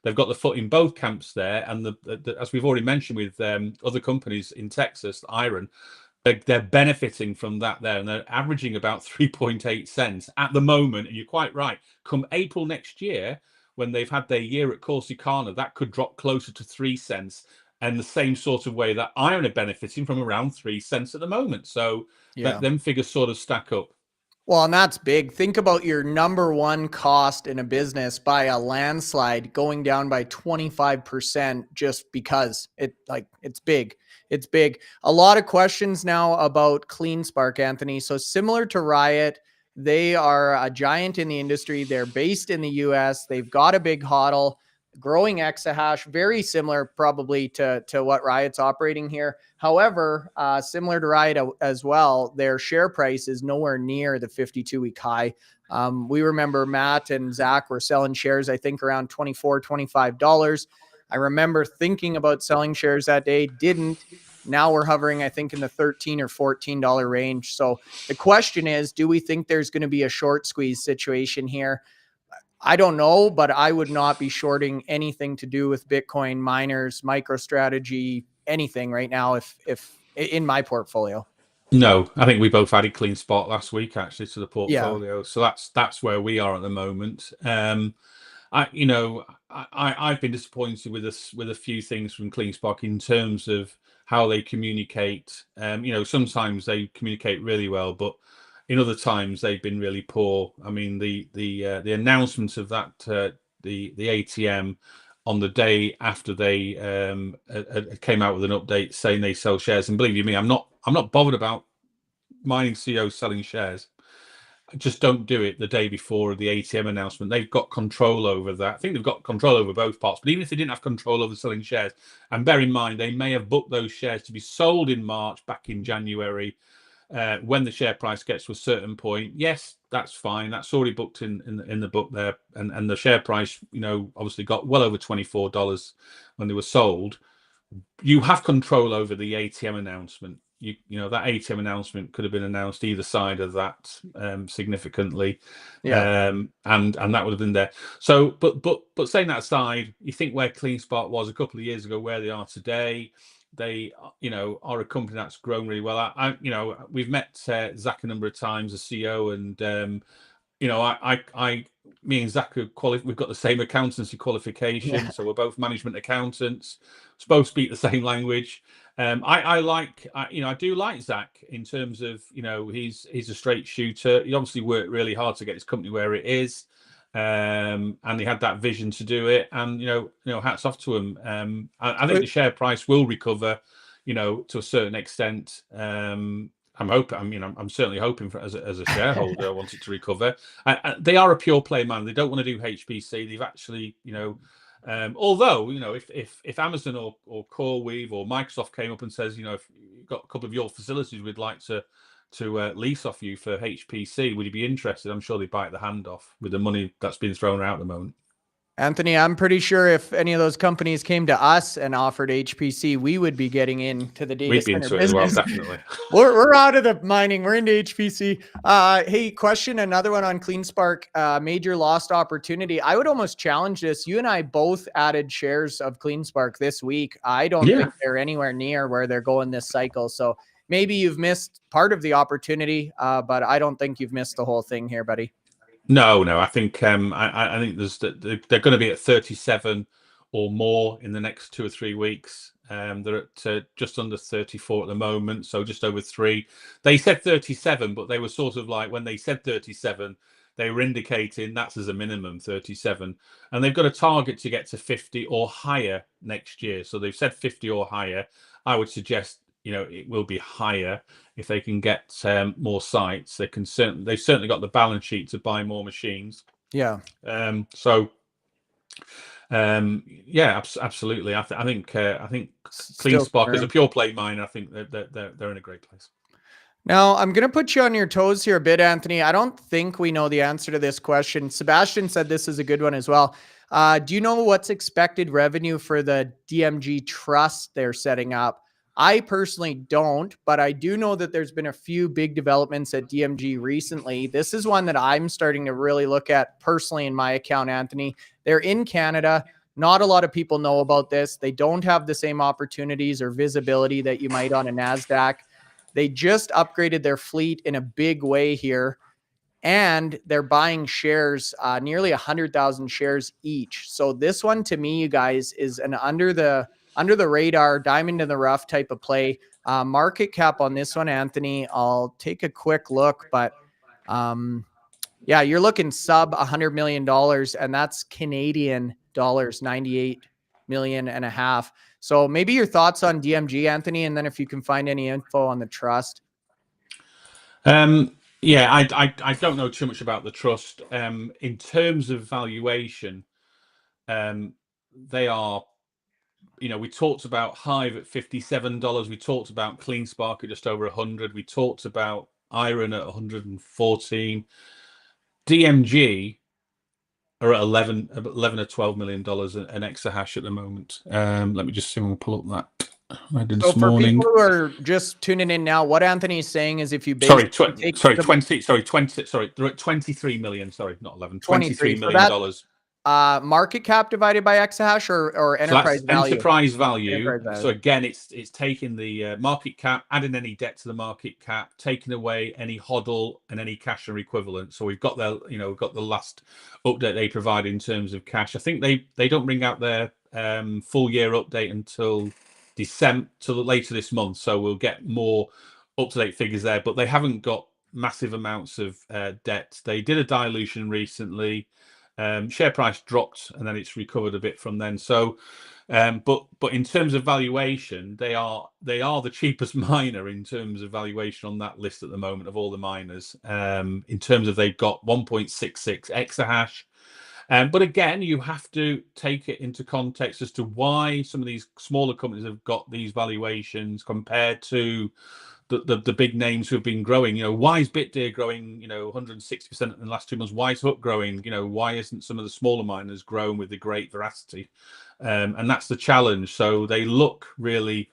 they've got the foot in both camps there. And as we've already mentioned with other companies in Texas, IREN, they're benefiting from that there, and they're averaging about 3.8 cents at the moment. And you're quite right. Come April next year, when they've had their year at Corsicana, that could drop closer to 3 cents. And the same sort of way that IREN are benefiting from around 3 cents at the moment. So them figures sort of stack up. Well, and that's big. Think about your number one cost in a business by a landslide going down by 25% just because it's big. It's big. A lot of questions now about CleanSpark, Anthony. So similar to Riot, they are a giant in the industry. They're based in the US. They've got a big HODL, growing exahash, very similar probably to what Riot's operating here. However, similar to Riot as well, their share price is nowhere near the 52-week high. We remember Matt and Zach were selling shares, I think, around $24, $25. I remember thinking about selling shares that day, didn't. Now we're hovering, I think, in the $13 or $14 range. So the question is, do we think there's going to be a short squeeze situation here? I don't know, but I would not be shorting anything to do with Bitcoin miners, MicroStrategy, anything right now if in my portfolio. No, I think we both added CleanSpark last week actually to the portfolio. Yeah. So that's where we are at the moment. I've been disappointed with a few things from CleanSpark in terms of how they communicate. Sometimes they communicate really well, but in other times they've been really poor. I mean, the announcement of that the ATM on the day after they came out with an update saying they sell shares, and believe you me, I'm not bothered about mining CEOs selling shares. Just don't do it the day before the ATM announcement. They've got control over that. I think they've got control over both parts, but even if they didn't have control over selling shares, and bear in mind they may have booked those shares to be sold in March, back in January, when the share price gets to a certain point. Yes, that's fine. That's already booked in the book there, and the share price, obviously got well over $24 when they were sold. You have control over the ATM announcement. That ATM announcement could have been announced either side of that significantly, and that would have been there. So, but saying that aside, you think where CleanSpark was a couple of years ago, where they are today. They, are a company that's grown really well. We've met Zach a number of times, the CEO, and me and Zach we've got the same accountancy qualification, so we're both management accountants. Both speak the same language. I do like Zach in terms of he's a straight shooter. He obviously worked really hard to get his company where it is, and he had that vision to do it. And hats off to him. I think the share price will recover, to a certain extent. I'm hoping. I'm certainly hoping as a shareholder, I want it to recover. They are a pure play man. They don't want to do HPC. They've actually, although if Amazon or CoreWeave or Microsoft came up and says, if you've got a couple of your facilities, we'd like to lease off you for HPC, would you be interested? I'm sure they'd bite the hand off with the money that's being thrown out at the moment. Anthony, I'm pretty sure if any of those companies came to us and offered HPC, we would be getting into the data center business. As well, definitely. We're out of the mining. We're into HPC. Hey, question, another one on CleanSpark, major lost opportunity. I would almost challenge this. You and I both added shares of CleanSpark this week. I don't think they're anywhere near where they're going this cycle. So maybe you've missed part of the opportunity, but I don't think you've missed the whole thing here, buddy. No. I think I think they're going to be at 37 or more in the next 2 or 3 weeks. They're at just under 34 at the moment, so just over 3. They said 37, but they were sort of like, when they said 37, they were indicating that's as a minimum 37, and they've got a target to get to 50 or higher next year. So they've said 50 or higher. I would suggest it will be higher if they can get more sites. They've certainly got the balance sheet to buy more machines. Yeah. Yeah, absolutely. I think CleanSpark as a pure play miner, I think they're in a great place. Now, I'm going to put you on your toes here a bit, Anthony. I don't think we know the answer to this question. Sebastian said this is a good one as well. Do you know what's expected revenue for the DMG trust they're setting up? I personally don't, but I do know that there's been a few big developments at DMG recently. This is one that I'm starting to really look at personally in my account, Anthony. They're in Canada. Not a lot of people know about this. They don't have the same opportunities or visibility that you might on a NASDAQ. They just upgraded their fleet in a big way here, and they're buying shares, nearly 100,000 shares each. So this one, to me, you guys, is an under the radar, diamond in the rough type of play. Market cap on this one, Anthony, I'll take a quick look, but yeah, you're looking sub $100 million, and that's Canadian dollars, 98 million and a half. So maybe your thoughts on DMG, Anthony, and then if you can find any info on the trust. Yeah, I don't know too much about the trust. In terms of valuation, they are, we talked about Hive at $57. We talked about CleanSpark at just over 100. We talked about IREN at 114. DMG are at 11 or $12 million an exahash at the moment. Let me just see when we pull up that. I did So this morning. For people who are just tuning in now, what Anthony is saying is if you they're at 23 million. Sorry, not 11. $23 million. Market cap divided by exahash or enterprise value? Enterprise value. So again, it's taking the market cap, adding any debt to the market cap, taking away any HODL and any cash or equivalent. So we've got got the last update they provide in terms of cash. I think they don't bring out their full year update until December, till later this month. So we'll get more up-to-date figures there, but they haven't got massive amounts of debt. They did a dilution recently. Share price dropped and then it's recovered a bit from then. So, but in terms of valuation, they are the cheapest miner in terms of valuation on that list at the moment of all the miners. In terms of they've got 1.66 exahash. But again, you have to take it into context as to why some of these smaller companies have got these valuations compared to the big names who have been growing. Why is Bitdeer growing 160% in the last 2 months? Why is HOOK growing? Why isn't some of the smaller miners growing with the great veracity? And that's the challenge. So they look really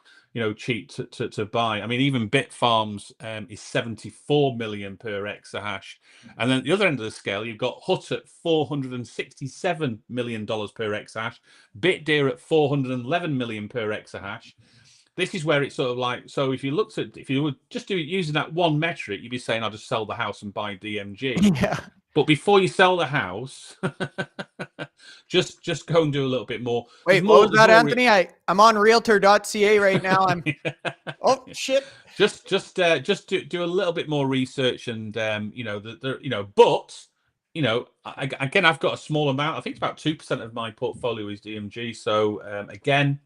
cheap to buy. I mean, even Bitfarms is 74 million per exahash, and then at the other end of the scale, you've got HUT at $467 million per exahash, Bitdeer at 411 million per exahash. This is where it's sort of like, so if you were just using that one metric, you'd be saying, I'll just sell the house and buy DMG. Yeah. But before you sell the house, just go and do a little bit more. Wait, what was that, Anthony? I'm on realtor.ca right now. Oh shit. Just do a little bit more research, and but again, I've got a small amount. I think it's about 2% of my portfolio is DMG. So again,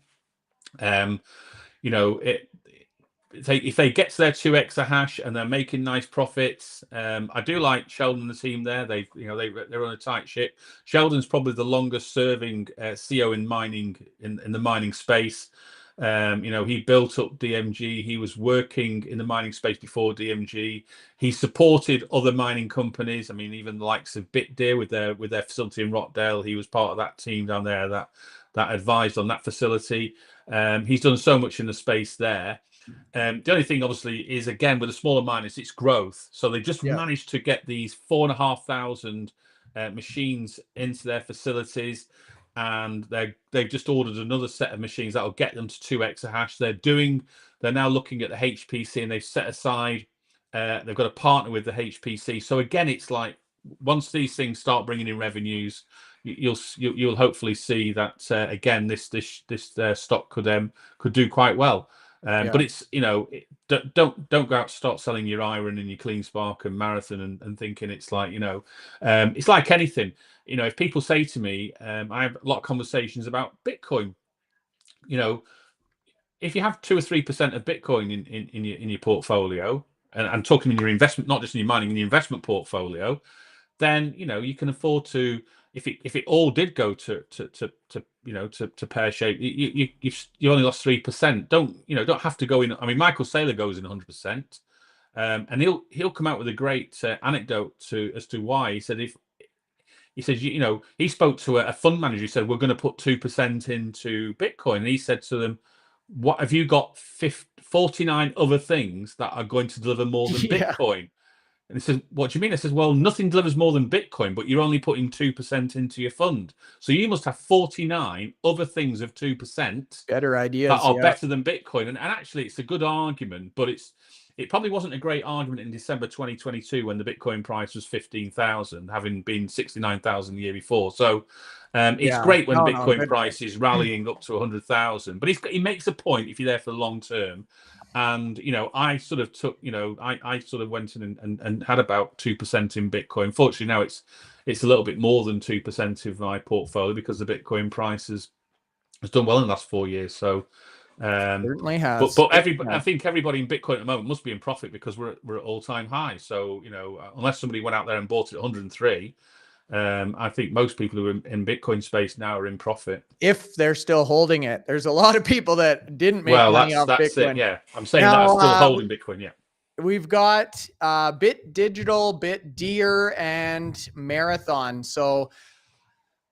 if they get to their 2 exahash and they're making nice profits, I do like Sheldon and the team there. They're on a tight ship. Sheldon's probably the longest serving CEO in mining in the mining space. He built up DMG. He was working in the mining space before DMG. He supported other mining companies. I mean, even the likes of Bitdeer with their facility in Rockdale. He was part of that team down there that advised on that facility. He's done so much in the space there. The only thing, obviously, is again with the smaller miners, it's growth. So they just managed to get these 4,500 machines into their facilities, and they've just ordered another set of machines that will get them to 2 exahash. They're now looking at the HPC, and they've set aside. They've got a partner with the HPC. So again, it's like once these things start bringing in revenues, you'll hopefully see that again this stock could do quite well. But it's don't go out and start selling your IREN and your CleanSpark and Marathon and thinking it's like it's like anything. If people say to me, I have a lot of conversations about Bitcoin. if you have 2 or 3% of Bitcoin in your portfolio, and I'm talking in your investment, not just in your mining, in your investment portfolio, then you can afford to, if it all did go to pear shape, you only lost 3%. Don't have to go in. I mean, Michael Saylor goes in 100%, and he'll come out with a great anecdote as to why. He says, he spoke to a fund manager who said, we're going to put 2% into Bitcoin. And he said to them, what have you got 49 other things that are going to deliver more than Yeah. Bitcoin? And he says, what do you mean? I says, well, nothing delivers more than Bitcoin, but you're only putting 2% into your fund. So you must have 49 other things of 2% Better ideas. that are Yeah. better than Bitcoin. And actually, it's a good argument, but it probably wasn't a great argument in December 2022 when the Bitcoin price was 15,000, having been 69,000 the year before. So it's great when the Bitcoin price is rallying up to 100,000. But he makes a point if you're there for the long term. And I sort of took, I sort of went in and had about 2% in Bitcoin. Fortunately, now it's a little bit more than 2% of my portfolio because the Bitcoin price has done well in the last 4 years. So certainly has. But I think everybody in Bitcoin at the moment must be in profit because we're at all-time high. So unless somebody went out there and bought it at 103, I think most people who are in Bitcoin space now are in profit. If they're still holding it, there's a lot of people that didn't make money off Bitcoin. It, yeah, I'm saying that are still holding Bitcoin. Yeah, we've got Bit Digital, Bitdeer, and Marathon. So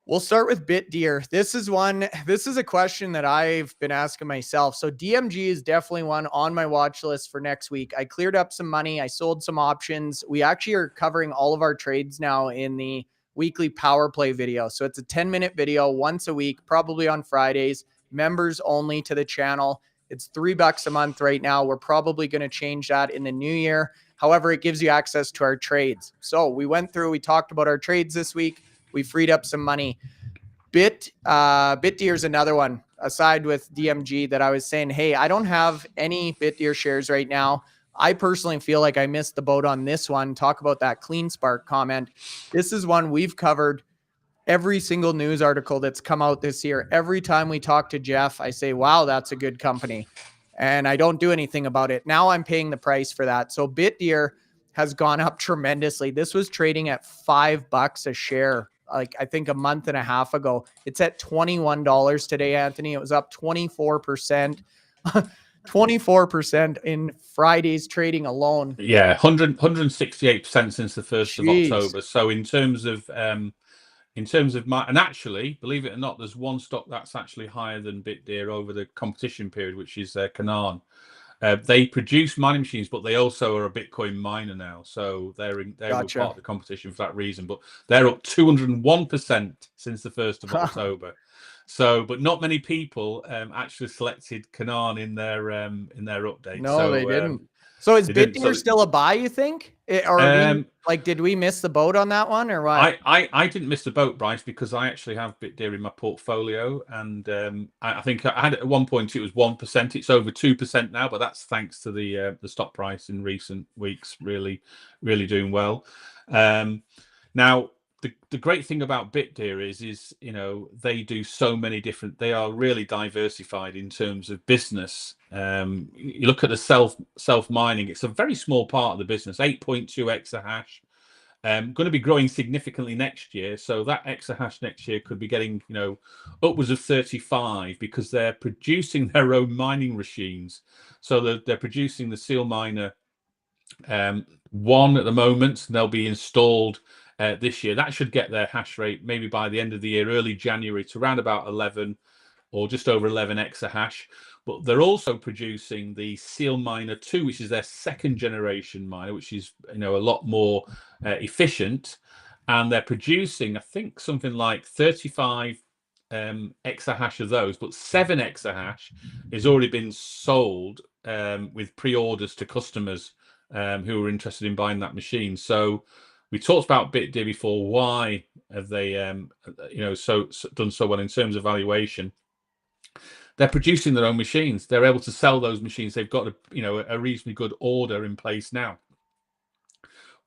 we'll start with Bitdeer. This is a question that I've been asking myself. So DMG is definitely one on my watch list for next week. I cleared up some money. I sold some options. We actually are covering all of our trades now in the weekly power play video. So it's a 10-minute video once a week, probably on Fridays, members only to the channel. It's $3 a month right now. We're probably going to change that in the new year. However, it gives you access to our trades. So we talked about our trades this week. We freed up some money. Bitdeer is another one aside with DMG that I was saying, hey, I don't have any Bitdeer shares right now. I personally feel like I missed the boat on this one. Talk about that CleanSpark comment. This is one we've covered every single news article that's come out this year. Every time we talk to Jeff, I say, wow, that's a good company. And I don't do anything about it. Now I'm paying the price for that. So Bitdeer has gone up tremendously. This was trading at $5 a share, like I think a month and a half ago. It's at $21 today, Anthony. It was up 24%. 24% in Friday's trading alone. Yeah, 168% since the 1st of October. So in terms of and actually, believe it or not, there's one stock that's actually higher than Bitdeer over the competition period, which is Canaan. They produce mining machines, but they also are a Bitcoin miner now. So they're part of the competition for that reason. But they're up 201% since the 1st of October. So, but not many people actually selected Canaan in their update. No, so, they didn't. So is Bitdeer still a buy, you think? Did we miss the boat on that one or what? I didn't miss the boat, Bryce, because I actually have Bitdeer in my portfolio. And I think I had at one point it was 1%. It's over 2% now, but that's thanks to the stock price in recent weeks really doing well. Now, the great thing about Bitdeer is they do so many different. They are really diversified in terms of business. You look at the self mining; it's a very small part of the business. 8.2 exahash. Going to be growing significantly next year. So that exahash next year could be getting upwards of 35 because they're producing their own mining machines. So they're producing the Seal Miner 1 at the moment. And they'll be installed this year. That should get their hash rate maybe by the end of the year, early January, to around about 11 or just over 11 exahash. But they're also producing the Seal Miner 2, which is their 2nd generation miner, which is a lot more efficient. And they're producing, I think, something like 35 exahash of those, but 7 exahash has already been sold with pre-orders to customers who are interested in buying that machine. So we talked about Bitdeer before. Why have they done so well in terms of valuation? They're producing their own machines. They're able to sell those machines. They've got a reasonably good order in place now.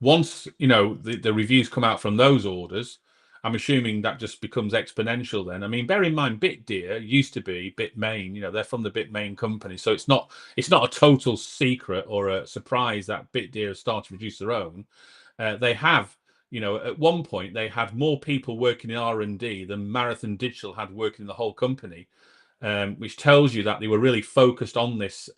Once the reviews come out from those orders, I'm assuming that just becomes exponential then. I mean, bear in mind, Bitdeer used to be Bitmain. You know, they're from the Bitmain company, so it's not a total secret or a surprise that Bitdeer has started to produce their own. They have, you know, at one point they had more people working in R&D than Marathon Digital had working in the whole company, which tells you that they were really focused on this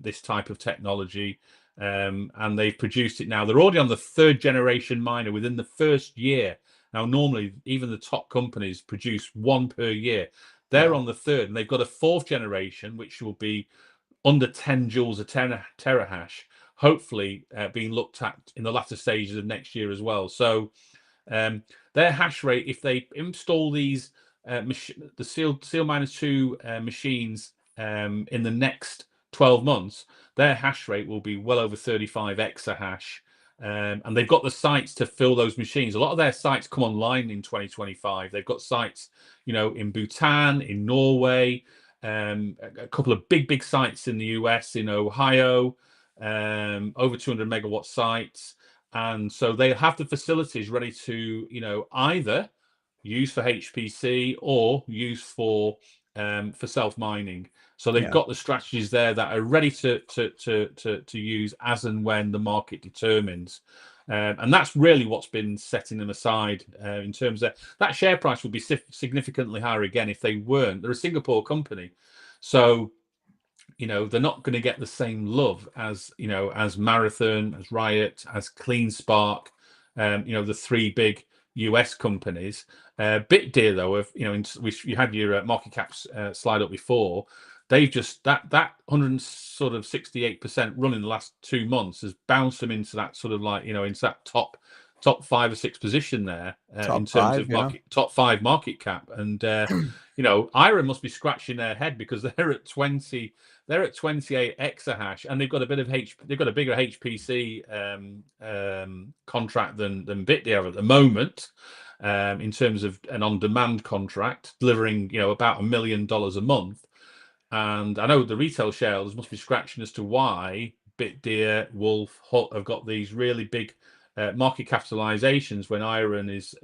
this type of technology. And they've produced it now. They're already on the 3rd generation miner within the first year. Now, normally, even the top companies produce 1 per year. They're on the 3rd, and they've got a 4th generation, which will be under 10 joules a terahash, hopefully being looked at in the latter stages of next year as well. So their hash rate, if they install these the Seal Miners 2 machines in the next 12 months, their hash rate will be well over 35 exahash. And they've got the sites to fill those machines. A lot of their sites come online in 2025. They've got sites, you know, in Bhutan, in Norway, a couple of big sites in the US, in Ohio, over 200 megawatt sites. And so they have the facilities ready to, you know, either use for HPC or use for self-mining. So they've got the strategies there that are ready to use as and when the market determines. And that's really what's been setting them aside in terms of that share price would be significantly higher again if they weren't. They're a Singapore company, so you know they're not going to get the same love as, you know, as Marathon, as Riot, as CleanSpark, you know, the 3 big US companies. Bitdeer, though, if you know, you had your market caps slide up before, they've just that 168% run in the last 2 months has bounced them into that sort of, like, you know, into that top 5 or 6 position there in terms of top 5 market cap. And you know, IREN must be scratching their head because they're at 28 exahash, and they've got a bigger HPC contract than Bitdeer at the moment, in terms of an on-demand contract delivering, you know, about $1 million a month. And I know the retail shareholders must be scratching as to why Bitdeer, Wolf, Hut have got these really big market capitalizations when IREN is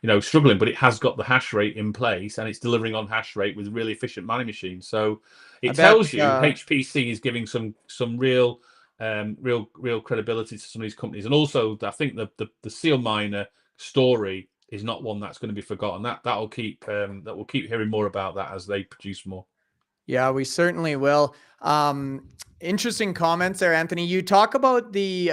you know, struggling, but it has got the hash rate in place and it's delivering on hash rate with really efficient mining machines. So it tells you HPC is giving some real credibility to some of these companies. And also, I think the Seal Miner story is not one that's going to be forgotten. That will keep hearing more about that as they produce more. Yeah, we certainly will. Interesting comments there, Anthony. You talk about the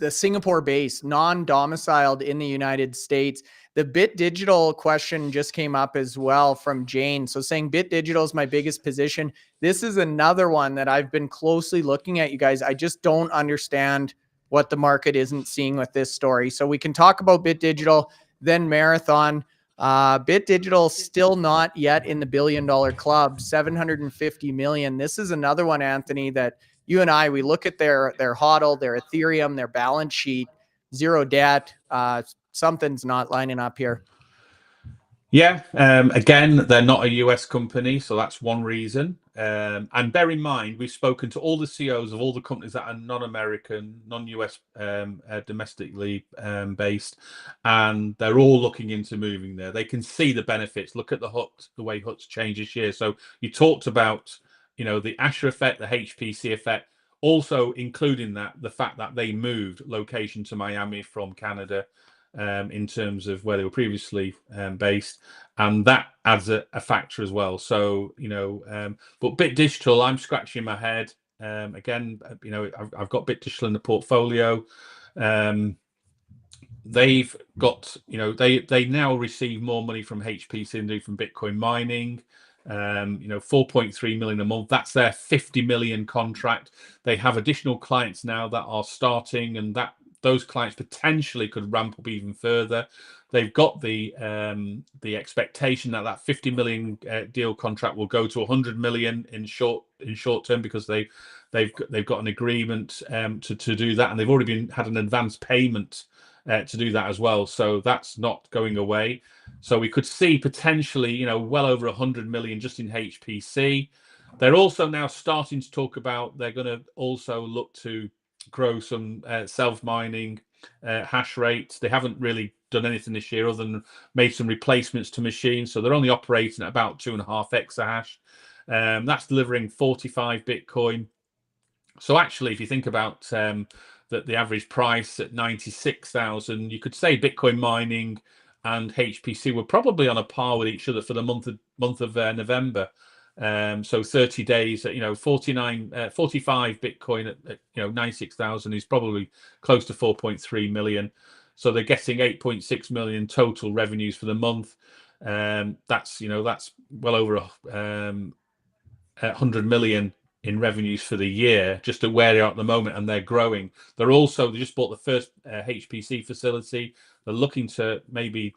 Singapore base, non-domiciled in the United States. The Bit Digital question just came up as well from Jane. So saying Bit Digital is my biggest position. This is another one that I've been closely looking at, you guys. I just don't understand what the market isn't seeing with this story. So we can talk about Bit Digital, then Marathon. Bit Digital still not yet in the $1 billion club, 750 million. This is another one, Anthony, that you and I, we look at their HODL, their Ethereum, their balance sheet, zero debt. Something's not lining up here. Yeah, again, they're not a US company, so that's one reason. And bear in mind, we've spoken to all the CEOs of all the companies that are non-American, non-US, domestically based, and they're all looking into moving there. They can see the benefits. Look at the way Hut's changed this year. So you talked about, you know, the Asher effect, the HPC effect, also including that the fact that they moved location to Miami from Canada. In terms of where they were previously based, and that adds a factor as well. So, you know, but Bit Digital, I'm scratching my head. Again, you know, I've got Bit Digital in the portfolio. They've got, you know, they now receive more money from HPC than do from Bitcoin mining. You know, 4.3 million a month. That's their 50 million contract. They have additional clients now that are starting, and that those clients potentially could ramp up even further. They've got the expectation that 50 million deal contract will go to 100 million in short term, because they've got an agreement to do that, and they've already had an advance payment to do that as well. So that's not going away. So we could see potentially, you know, well over 100 million just in HPC. They're also now starting to talk about they're going to also look to grow some self-mining hash rates. They haven't really done anything this year other than made some replacements to machines. So they're only operating at about 2.5 exahash. That's delivering 45 Bitcoin. So actually, if you think about that, the average price at 96,000, you could say Bitcoin mining and HPC were probably on a par with each other for the month of November. So 30 days at 45 Bitcoin at 96,000 is probably close to 4.3 million. So they're getting 8.6 million total revenues for the month. That's well over 100 million in revenues for the year, just at where they are at the moment, and they're growing. They just bought the first HPC facility. They're looking to maybe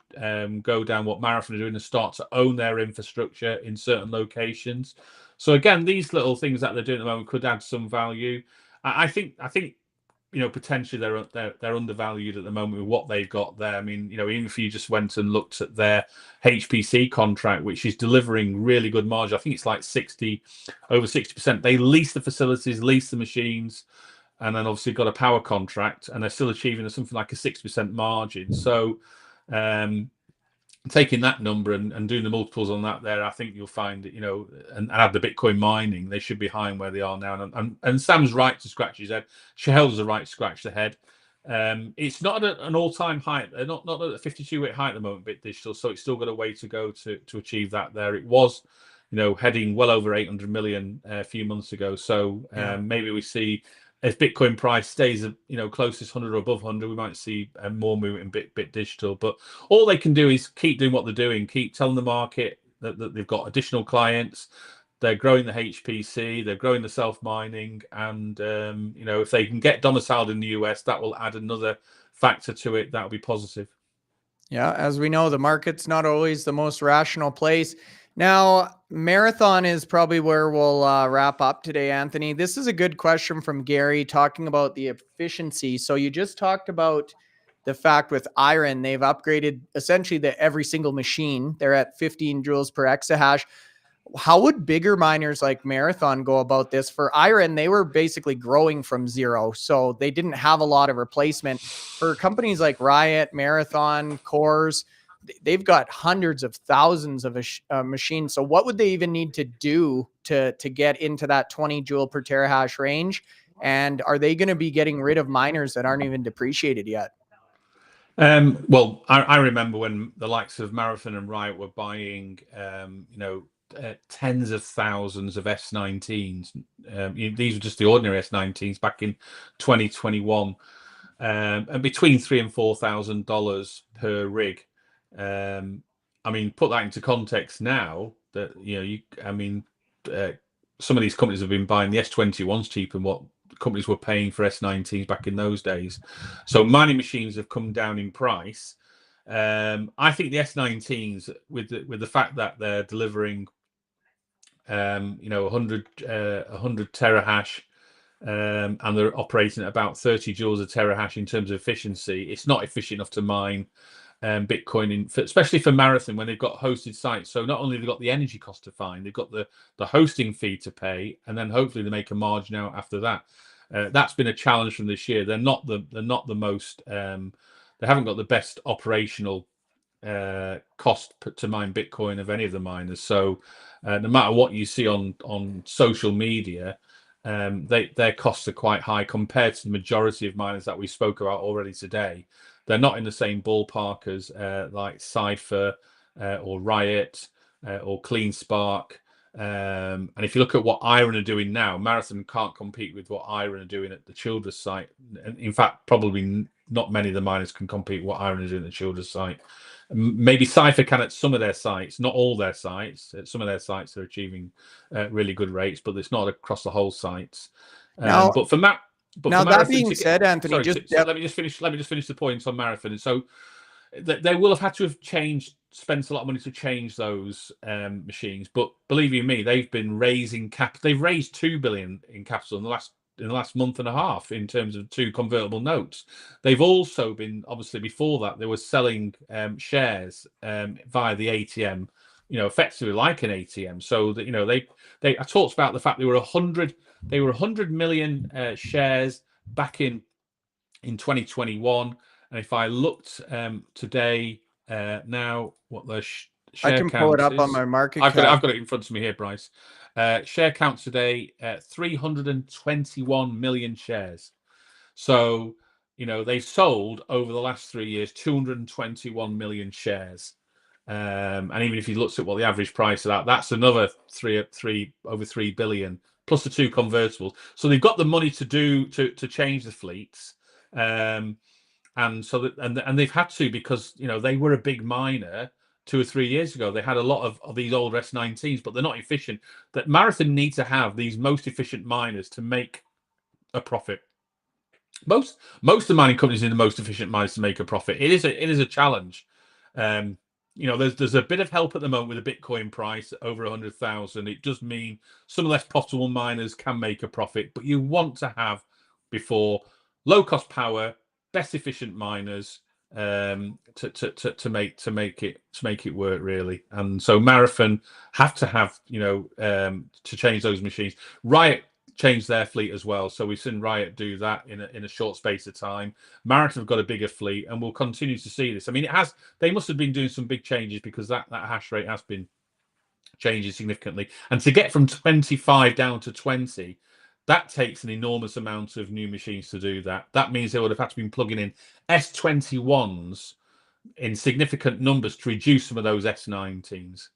go down what Marathon are doing and start to own their infrastructure in certain locations. So again, these little things that they're doing at the moment could add some value. I think potentially they're undervalued at the moment with what they've got there. I mean, even if you just went and looked at their HPC contract, which is delivering really good margin, I think it's like over 60%. They lease the facilities, lease the machines, and then obviously got a power contract, and they're still achieving something like a 6% margin. So taking that number and doing the multiples on that there, I think you'll find that, and add the Bitcoin mining, they should be high in where they are now. And Sam's right to scratch his head. Shareholders are right to scratch their head. It's not at an all-time high. They're not at a 52-week high at the moment, Bit Digital, so it's still got a way to go to achieve that there. It was, heading well over 800 million a few months ago. So maybe we see, if Bitcoin price stays closest 100 or above 100, we might see more movement in Bit Digital. But all they can do is keep doing what they're doing, keep telling the market that they've got additional clients. They're growing the HPC, they're growing the self-mining, and if they can get domiciled in the US, that will add another factor to it. That'll be positive. Yeah, as we know, the market's not always the most rational place. Now, Marathon is probably where we'll wrap up today, Anthony. This is a good question from Gary talking about the efficiency. So you just talked about the fact with IREN, they've upgraded essentially every single machine. They're at 15 joules per exahash. How would bigger miners like Marathon go about this? For IREN, they were basically growing from zero, so they didn't have a lot of replacement. For companies like Riot, Marathon, Cores, they've got hundreds of thousands of machines. So what would they even need to do to get into that 20 joule per terahash range? And are they going to be getting rid of miners that aren't even depreciated yet? Well, I remember when the likes of Marathon and Riot were buying, tens of thousands of S19s. These were just the ordinary S19s back in 2021, and between $3,000 and $4,000 per rig. I mean, put that into context now. That some of these companies have been buying the S21s cheaper than what companies were paying for S19s back in those days. So mining machines have come down in price. I think the S19s, with the fact that they're delivering 100 terahash, and they're operating at about 30 joules a terahash in terms of efficiency, it's not efficient enough to mine Bitcoin, especially for Marathon, when they've got hosted sites. So not only have they got the energy cost to find, they've got the hosting fee to pay, and then hopefully they make a margin out after that. That's been a challenge from this year. They're not the most they haven't got the best operational cost to mine Bitcoin of any of the miners. So no matter what you see on social media, their costs are quite high compared to the majority of miners that we spoke about already today. They're not in the same ballpark as like Cypher or Riot or CleanSpark. And if you look at what IREN are doing now, Marathon can't compete with what IREN are doing at the Childress site. In fact, probably not many of the miners can compete with what IREN are doing at the Childress site. Maybe Cypher can at some of their sites, not all their sites. At some of their sites, they're achieving really good rates, but it's not across the whole sites. But for Matt. But now that being said, Anthony, let me just finish the points on Marathon. And so they will have had to have spent a lot of money to change those machines. But believe you me, they've been raising cap. They've raised $2 billion in capital in the last month and a half in terms of 2 convertible notes. They've also been, obviously before that, they were selling shares via the ATM. Effectively like an ATM. So that I talked about the fact they were 100 million shares back in in 2021. And if I looked today, now what the share can pull it count up on is, my market I've cap. got it in front of me here, Bryce. Share count today, 321 million shares. So, you know, they sold over the last 3 years 221 million shares. And even if you looked at what the average price of that's another over 3 billion plus the 2 convertibles. So they've got the money to change the fleets. And so that, and they've had to, because, you know, they were a big miner 2 or 3 years ago. They had a lot of these old S19s, but they're not efficient. That Marathon need to have these most efficient miners to make a profit. Most of the mining companies need the most efficient miners to make a profit. It is a challenge. You know, there's a bit of help at the moment with the Bitcoin price over 100,000. It does mean some less profitable miners can make a profit, but you want to have before low cost power, best efficient miners to make it work really. And so Marathon have to have, you know, to change those machines. Riot changed their fleet as well, so we've seen Riot do that in a short space of time. Marathon have got a bigger fleet, and we'll continue to see this. I mean, they must have been doing some big changes, because that hash rate has been changing significantly, and to get from 25 down to 20, that takes an enormous amount of new machines to do that. That means they would have had to be plugging in S21s in significant numbers to reduce some of those S19s.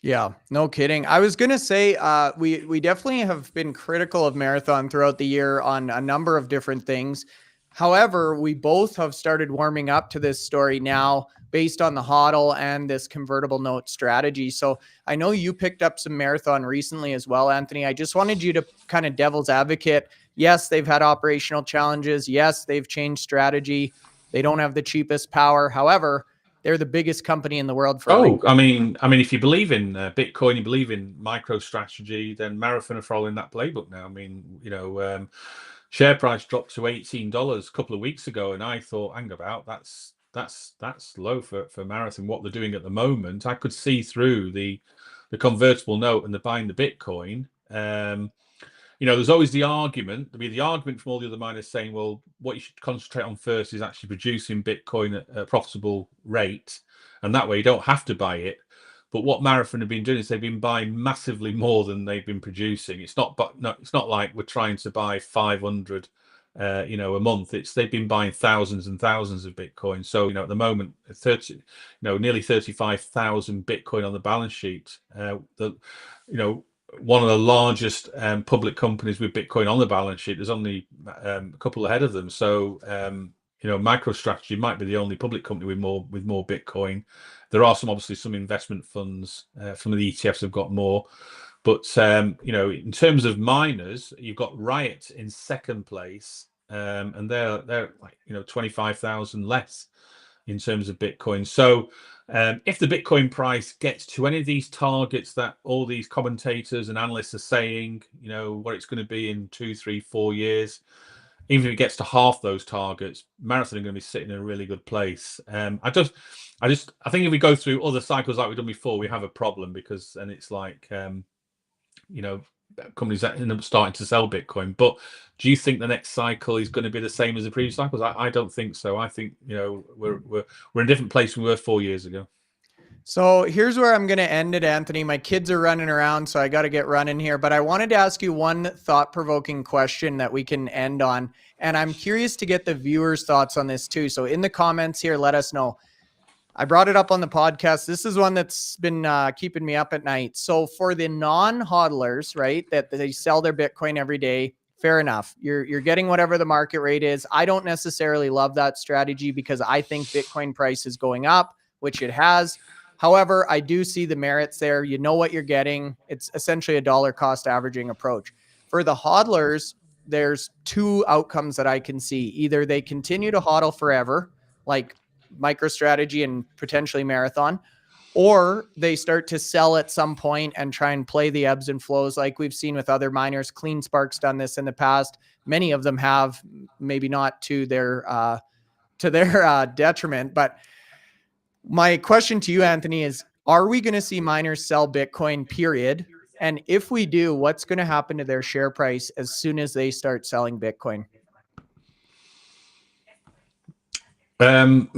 Yeah, no kidding. I was gonna say, we definitely have been critical of Marathon throughout the year on a number of different things. However, we both have started warming up to this story now based on the HODL and this convertible note strategy. So I know you picked up some Marathon recently as well, Anthony. I just wanted you to kind of devil's advocate. Yes, they've had operational challenges. Yes, they've changed strategy. They don't have the cheapest power. However, they're the biggest company in the world for. I mean, if you believe in Bitcoin, you believe in MicroStrategy, then Marathon are following that playbook now. I mean, you know, share price dropped to $18 a couple of weeks ago, and I thought, hang about, that's low for Marathon. What they're doing at the moment, I could see through the convertible note and the buying the Bitcoin. You know, there's always the argument. There'll be the argument from all the other miners saying, well, what you should concentrate on first is actually producing Bitcoin at a profitable rate, and that way you don't have to buy it. But what Marathon have been doing is they've been buying massively more than they've been producing. It's not like we're trying to buy 500, you know, a month. They've been buying thousands and thousands of Bitcoin. So, you know, at the moment, nearly 35,000 Bitcoin on the balance sheet. One of the largest public companies with Bitcoin on the balance sheet. There's only a couple ahead of them. So, you know, MicroStrategy might be the only public company with more Bitcoin. There are obviously some investment funds. Some of the ETFs have got more. But, you know, in terms of miners, you've got Riot in second place. And they're like, you know, 25,000 less in terms of Bitcoin. So if the Bitcoin price gets to any of these targets that all these commentators and analysts are saying, you know, what it's going to be in 2, 3, 4 years, even if it gets to half those targets, Marathon are going to be sitting in a really good place. I think if we go through other cycles like we've done before, we have a problem, because, and it's like, you know, companies that end up starting to sell Bitcoin. But do you think the next cycle is going to be the same as the previous cycles? I don't think so. I think, you know, we're in a different place than we were 4 years ago. So here's where I'm going to end it, Anthony. My kids are running around, so I got to get running here. But I wanted to ask you one thought-provoking question that we can end on. And I'm curious to get the viewers' thoughts on this too. So in the comments here, let us know. I brought it up on the podcast. This is one that's been keeping me up at night. So for the non-hodlers, right, that they sell their Bitcoin every day, fair enough. You're getting whatever the market rate is. I don't necessarily love that strategy, because I think Bitcoin price is going up, which it has. However, I do see the merits there. You know what you're getting. It's essentially a dollar cost averaging approach. For the hodlers, there's two outcomes that I can see. Either they continue to hodl forever, like MicroStrategy and potentially Marathon, or they start to sell at some point and try and play the ebbs and flows like we've seen with other miners. CleanSpark's done this in the past. Many of them have, maybe not to their detriment. But my question to you, Anthony, is, are we going to see miners sell Bitcoin, period? And if we do, what's going to happen to their share price as soon as they start selling Bitcoin? Well,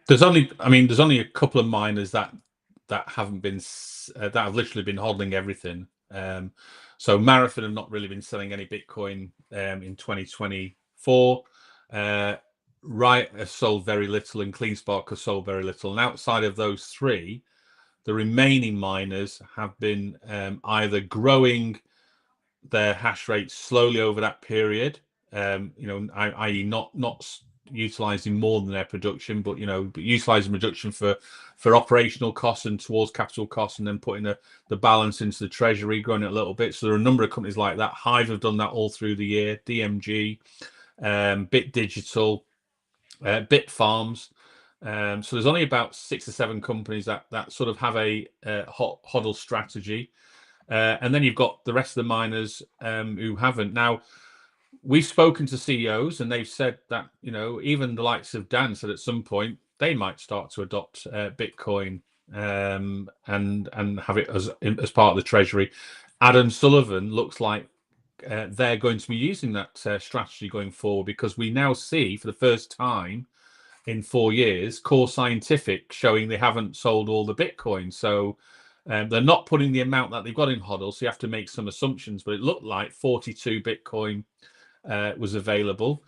there's only a couple of miners that haven't been that have literally been hodling everything. So Marathon have not really been selling any Bitcoin in 2024. Riot has sold very little, and CleanSpark has sold very little. And outside of those three, the remaining miners have been either growing their hash rate slowly over that period, i.e. not utilizing more than their production, but utilizing production for operational costs and towards capital costs, and then putting the balance into the treasury, growing it a little bit. So there are a number of companies like that. Hive have done that all through the year. DMG, Bit Digital, Bitfarms. So there's only about 6 or 7 companies that sort of have a HODL strategy. And then you've got the rest of the miners who haven't. Now, we've spoken to CEOs, and they've said that even the likes of Dan said at some point they might start to adopt Bitcoin and have it as part of the treasury. Adam Sullivan looks like they're going to be using that strategy going forward, because we now see for the first time in 4 years Core Scientific showing they haven't sold all the Bitcoin. So they're not putting the amount that they've got in HODL, so you have to make some assumptions, but it looked like 42 Bitcoin was available.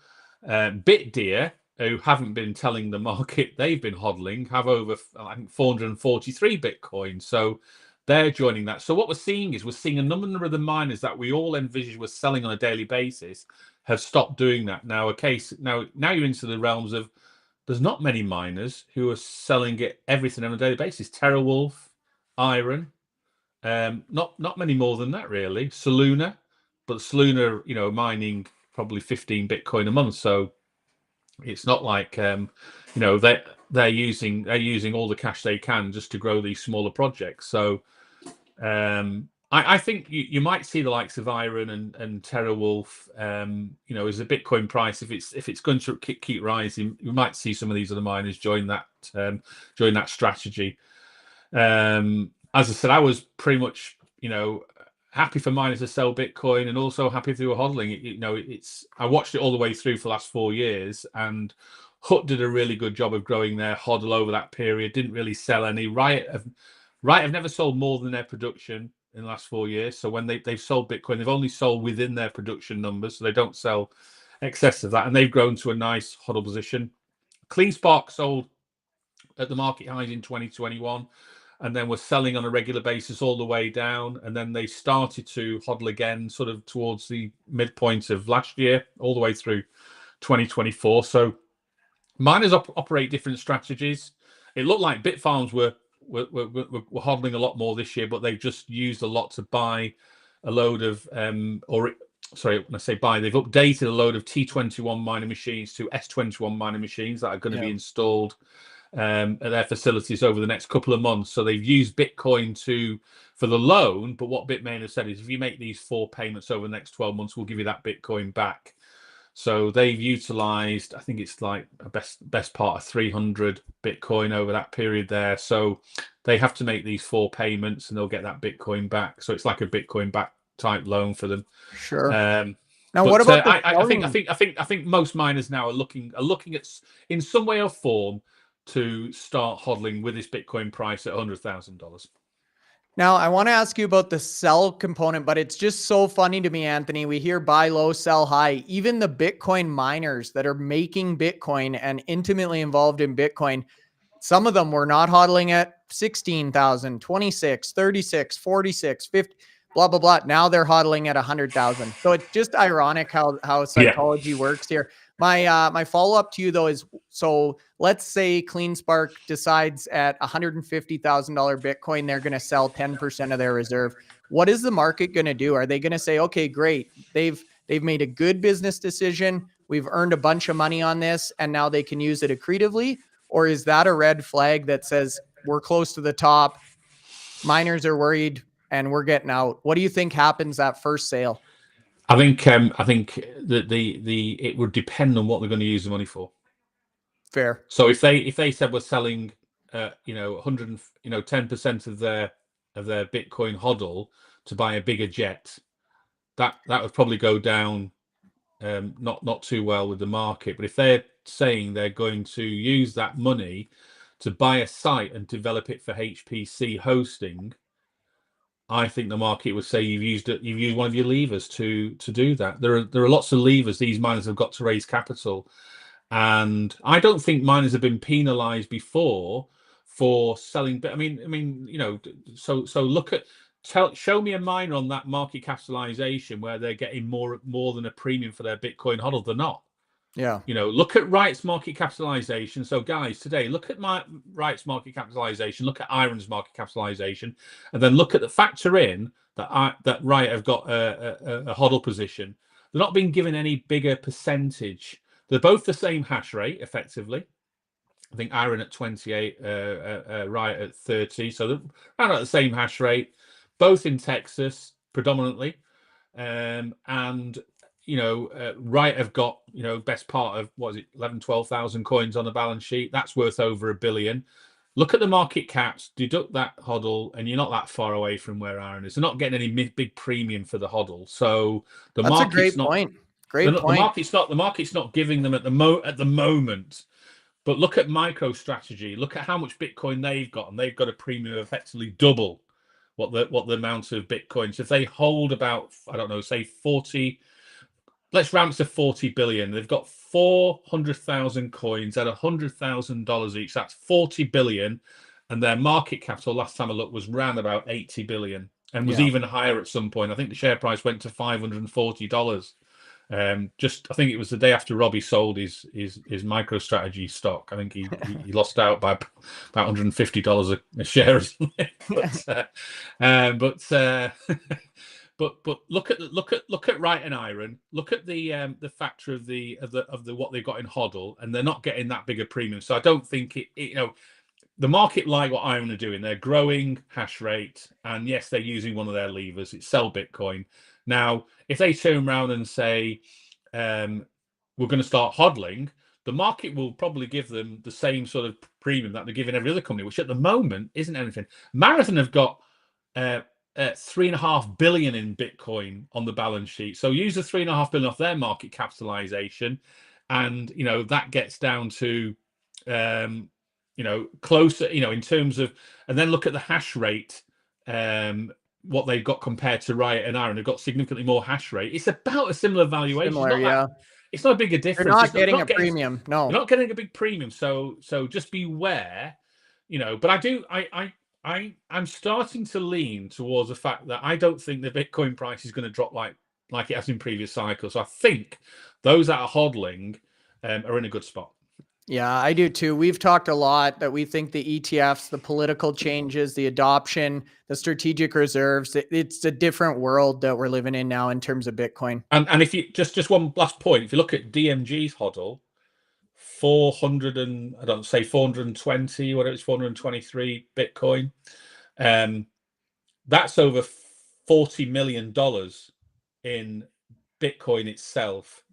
Bitdeer, who haven't been telling the market they've been hodling, have over, I think, 443 Bitcoin. So they're joining that. So what we're seeing a number of the miners that we all envisaged were selling on a daily basis have stopped doing that. Now you're into the realms of there's not many miners who are selling everything on a daily basis. TeraWulf, IREN, not many more than that really. Soluna, but Soluna, mining probably 15 Bitcoin a month. So it's not like they're using all the cash they can just to grow these smaller projects. So I think you might see the likes of IREN and TeraWulf. As the Bitcoin price, if it's going to keep rising, you might see some of these other miners join that strategy. As I said, I was pretty much happy for miners to sell Bitcoin, and also happy if they were hodling. I watched it all the way through for the last 4 years, and Hut did a really good job of growing their HODL over that period. Didn't really sell any. Riot have never sold more than their production in the last 4 years. So when they've sold Bitcoin, they've only sold within their production numbers, so they don't sell excess of that, and they've grown to a nice HODL position. CleanSpark sold at the market highs in 2021, and then were selling on a regular basis all the way down, and then they started to hodl again sort of towards the midpoint of last year, all the way through 2024. So miners operate different strategies. It looked like Bitfarms were hodling a lot more this year, but they've just used a lot to buy a load of when I say buy, they've updated a load of T21 mining machines to S21 mining machines that are going to be installed at their facilities over the next couple of months. So they've used Bitcoin for the loan, but what Bitmain has said is, if you make these 4 payments over the next 12 months, we'll give you that Bitcoin back. So they've utilized, I think it's like a best part of 300 Bitcoin over that period there. So they have to make these 4 payments, and they'll get that Bitcoin back. So it's like a Bitcoin back type loan for them. Sure. Now, what about I think most miners now are looking at, in some way or form, to start hodling with this Bitcoin price at $100,000. Now, I want to ask you about the sell component, but it's just so funny to me, Anthony. We hear buy low, sell high. Even the Bitcoin miners that are making Bitcoin and intimately involved in Bitcoin, some of them were not hodling at 16,000, 26, 36, 46, 50, blah, blah, blah. Now they're hodling at 100,000. So it's just ironic how psychology works here. My follow-up to you, though, is, so let's say CleanSpark decides at $150,000 Bitcoin, they're going to sell 10% of their reserve. What is the market going to do? Are they going to say, okay, great, they've made a good business decision, we've earned a bunch of money on this, and now they can use it accretively? Or is that a red flag that says we're close to the top, miners are worried, and we're getting out? What do you think happens that first sale? I think that it would depend on what they're going to use the money for. Fair. So if they said we're selling 10% of their Bitcoin HODL to buy a bigger jet, that would probably go down not too well with the market. But if they're saying they're going to use that money to buy a site and develop it for HPC hosting, I think the market would say you've used one of your levers to do that. There are lots of levers these miners have got to raise capital, and I don't think miners have been penalized before for selling. But I mean, you know, so look at show me a miner on that market capitalization where they're getting more than a premium for their Bitcoin hodl. They're not. Yeah. You know, look at Riot's market capitalization. So, guys, today, look at my Riot's market capitalization, look at IREN's market capitalization, and then look at the factor in that Riot have got a hodl position. They're not being given any bigger percentage. They're both the same hash rate, effectively. I think IREN at 28, Riot at 30. So they're around at the same hash rate, both in Texas, predominantly. And you know, Riot have got, you know, best part of, what is it, 11, 12,000 coins on the balance sheet. That's worth over $1 billion. Look at the market caps, deduct that hodl, and you're not that far away from where IREN is. They're not getting any big premium for the hodl. So the That's market's a great not, point. Great point. The market's not giving them at the moment. But look at MicroStrategy. Look at how much Bitcoin they've got, and they've got a premium of effectively double what the amount of Bitcoin. So if they hold about, I don't know, say 40, let's ramp to 40 billion. They've got 400,000 coins at $100,000 each. That's 40 billion. And their market capital, last time I looked, was around about 80 billion and was even higher at some point. I think the share price went to $540. I think it was the day after Robbie sold his MicroStrategy stock. I think he lost out by about $150 a share or something. But look at Riot and IREN. Look at the factor of the what they've got in HODL, and they're not getting that big a premium. So I don't think you know, the market like what IREN are doing. They're growing hash rate, and yes, they're using one of their levers. It's sell Bitcoin. Now, if they turn around and say we're going to start hodling, the market will probably give them the same sort of premium that they're giving every other company, which at the moment isn't anything. Marathon have got 3.5 billion in Bitcoin on the balance sheet. So use the 3.5 billion off their market capitalization, and you know that gets down to you know, closer, you know, in terms of, and then look at the hash rate. What they've got compared to Riot and IREN, they've got significantly more hash rate. It's about a similar valuation. It's not a bigger difference. You're not getting a premium. No, you're not getting a big premium. So just beware, you know. But I'm starting to lean towards the fact that I don't think the Bitcoin price is going to drop like it has in previous cycles. So I think those that are hodling are in a good spot. Yeah, I do too. We've talked a lot that we think the ETFs, the political changes, the adoption, the strategic reserves, it's a different world that we're living in now in terms of Bitcoin. And if you just one last point, if you look at DMG's hodl, 400 and I don't say 420, whatever it's 423 Bitcoin, that's over $40 million in Bitcoin itself.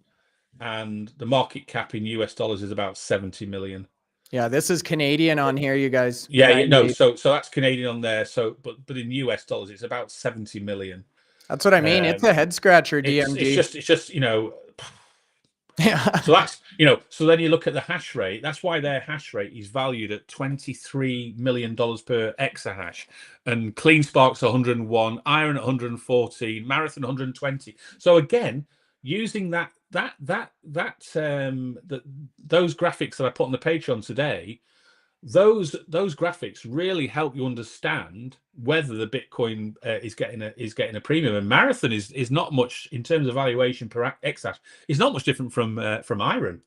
And the market cap in US dollars is about 70 million. Yeah, this is Canadian on here, you guys. Yeah, no, so that's Canadian on there. So, but in US dollars, it's about 70 million. That's what I mean. It's a head scratcher, DMG. It's just you know. Yeah. So that's, you know, so then you look at the hash rate. That's why their hash rate is valued at $23 million per exahash, and CleanSpark's 101, IREN 114, Marathon 120. So again, using those graphics that I put on the Patreon today, those graphics really help you understand whether the Bitcoin is getting a premium. And Marathon is not much in terms of valuation per exahash. It's not much different from IREN.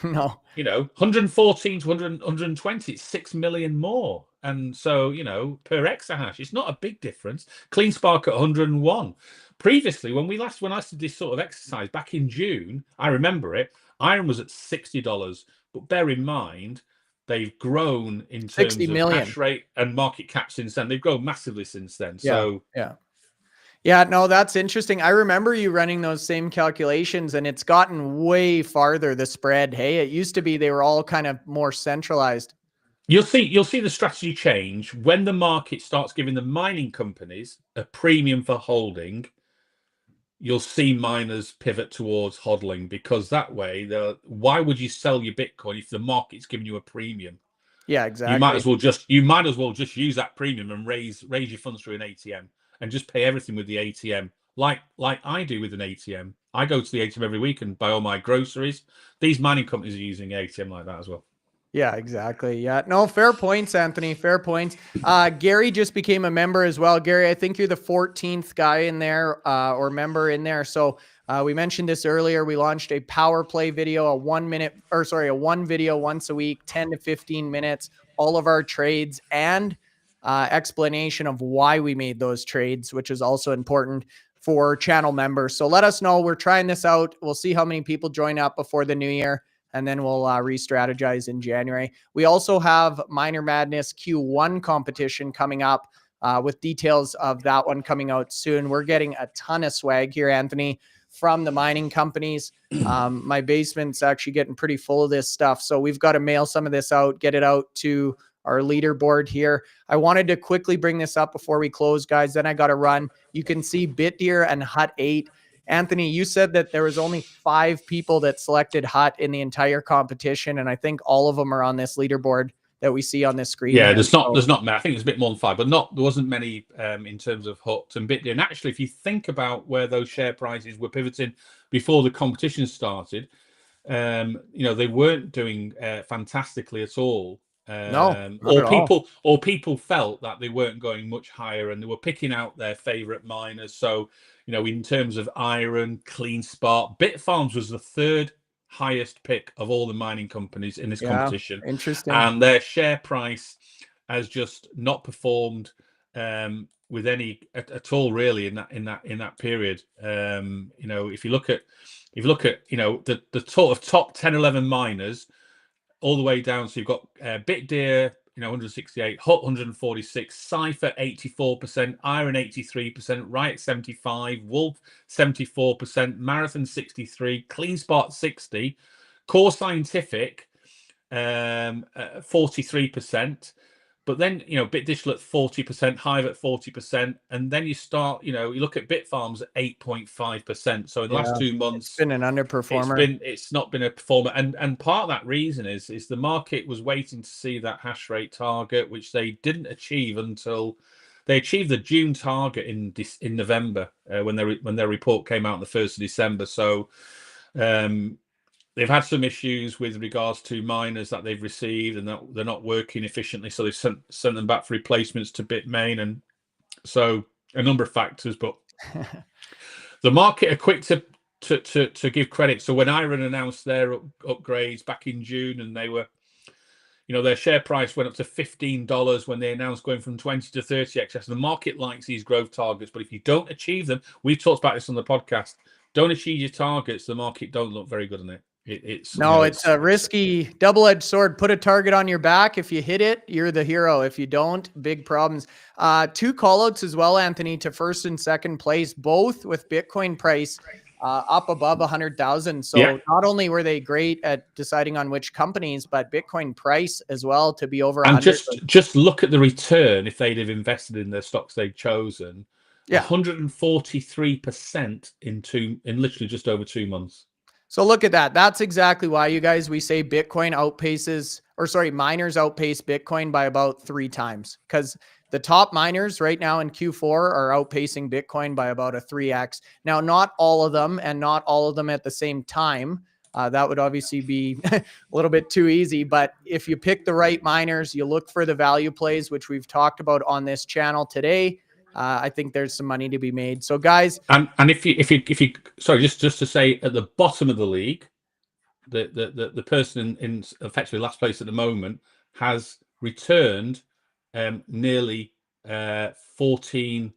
No, you know, 114 to 120, it's 6 million more. And so, you know, per exahash, it's not a big difference. CleanSpark at 101. Previously, when I did this sort of exercise back in June, I remember it, IREN was at $60. But bear in mind, they've grown in terms of hash rate and market cap since then. They've grown massively since then. So yeah, no, that's interesting. I remember you running those same calculations, and it's gotten way farther, the spread. Hey, it used to be they were all kind of more centralized. You'll see the strategy change when the market starts giving the mining companies a premium for holding. you'll see miners pivot towards hodling, because that way, why would you sell your Bitcoin if the market's giving you a premium? Yeah, exactly. You might as well just use that premium and raise your funds through an ATM and just pay everything with the ATM, like I do with an ATM. I go to the ATM every week and buy all my groceries. These mining companies are using ATM like that as well. Yeah, exactly. Yeah, no, fair points, Anthony. Fair points. Gary just became a member as well. Gary, I think you're the 14th guy in there or member in there. So we mentioned this earlier. We launched a power play video, a one video once a week, 10 to 15 minutes, all of our trades and explanation of why we made those trades, which is also important for channel members. So let us know. We're trying this out. We'll see how many people join up before the new year, and then we'll re-strategize in January. We also have Miner Madness Q1 competition coming up with details of that one coming out soon. We're getting a ton of swag here, Anthony, from the mining companies. My basement's actually getting pretty full of this stuff, so we've got to mail some of this out, get it out to our leaderboard here. I wanted to quickly bring this up before we close, guys. Then I got to run. You can see Bitdeer and Hut8. Anthony, you said that there was only 5 people that selected Hut in the entire competition, and I think all of them are on this leaderboard that we see on this screen. Yeah, there's not many. I think there's a bit more than 5, but there wasn't many in terms of Hut and Bitdeer. And actually, if you think about where those share prices were pivoting before the competition started, they weren't doing fantastically at all. People felt that they weren't going much higher, and they were picking out their favorite miners. So, in terms of IREN, CleanSpark, Bitfarms was the 3rd highest pick of all the mining companies in this competition. Interesting. And their share price has just not performed with any at all, really, in that period. If you look at the top 10, 11 miners all the way down, so you've got Bitdeer, 168, Hut 146, Cypher 84%, IREN 83%, Riot 75, Wolf 74%, Marathon 63, CleanSpark 60, Core Scientific 43%. But then, Bit Digital at 40%, Hive at 40%, and then you start, you look at Bitfarms at 8.5%. So in the last 2 months, it's been an underperformer. It's not been a performer, and part of that reason is the market was waiting to see that hash rate target, which they didn't achieve until they achieved the June target in November when their report came out on the 1st of December. So they've had some issues with regards to miners that they've received, and that they're not working efficiently. So they've sent them back for replacements to Bitmain, and so a number of factors. But the market are quick to give credit. So when IREN announced their upgrades back in June, and they were, their share price went up to $15 when they announced going from 20 to 30x. The market likes these growth targets, but if you don't achieve them, we've talked about this on the podcast. Don't achieve your targets, the market don't look very good on it. It's a risky double-edged sword. Put a target on your back. If you hit it, you're the hero. If you don't, big problems. 2 callouts as well, Anthony, to 1st and 2nd place, both with Bitcoin price up above 100,000. So not only were they great at deciding on which companies, but Bitcoin price as well to be over 100. And just look at the return if they'd have invested in the stocks they'd chosen. 143% in literally just over 2 months. So look at that. That's exactly why, you guys, we say miners outpace Bitcoin by about 3 times, because the top miners right now in Q4 are outpacing Bitcoin by about a 3x. Now, not all of them, and not all of them at the same time. That would obviously be a little bit too easy, but if you pick the right miners, you look for the value plays, which we've talked about on this channel today, I think there's some money to be made. So guys, and if you sorry, just to say, at the bottom of the league, the person in effectively last place at the moment has returned nearly 14%.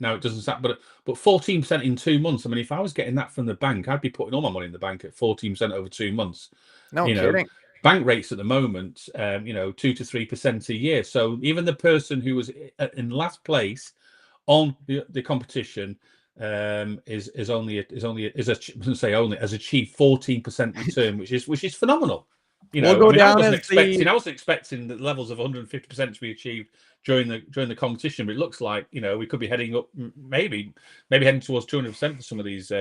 Now, it doesn't sound, but 14% in 2 months. I mean, if I was getting that from the bank, I'd be putting all my money in the bank at 14% over 2 months. No kidding. Bank rates at the moment, 2 to 3% a year. So even the person who was in last place on the competition has achieved 14% return, which is phenomenal. You We'll know, go I mean, down I wasn't expecting the levels of 150% to be achieved during the competition, but it looks like, you know, we could be heading up, maybe heading towards 200% for some of these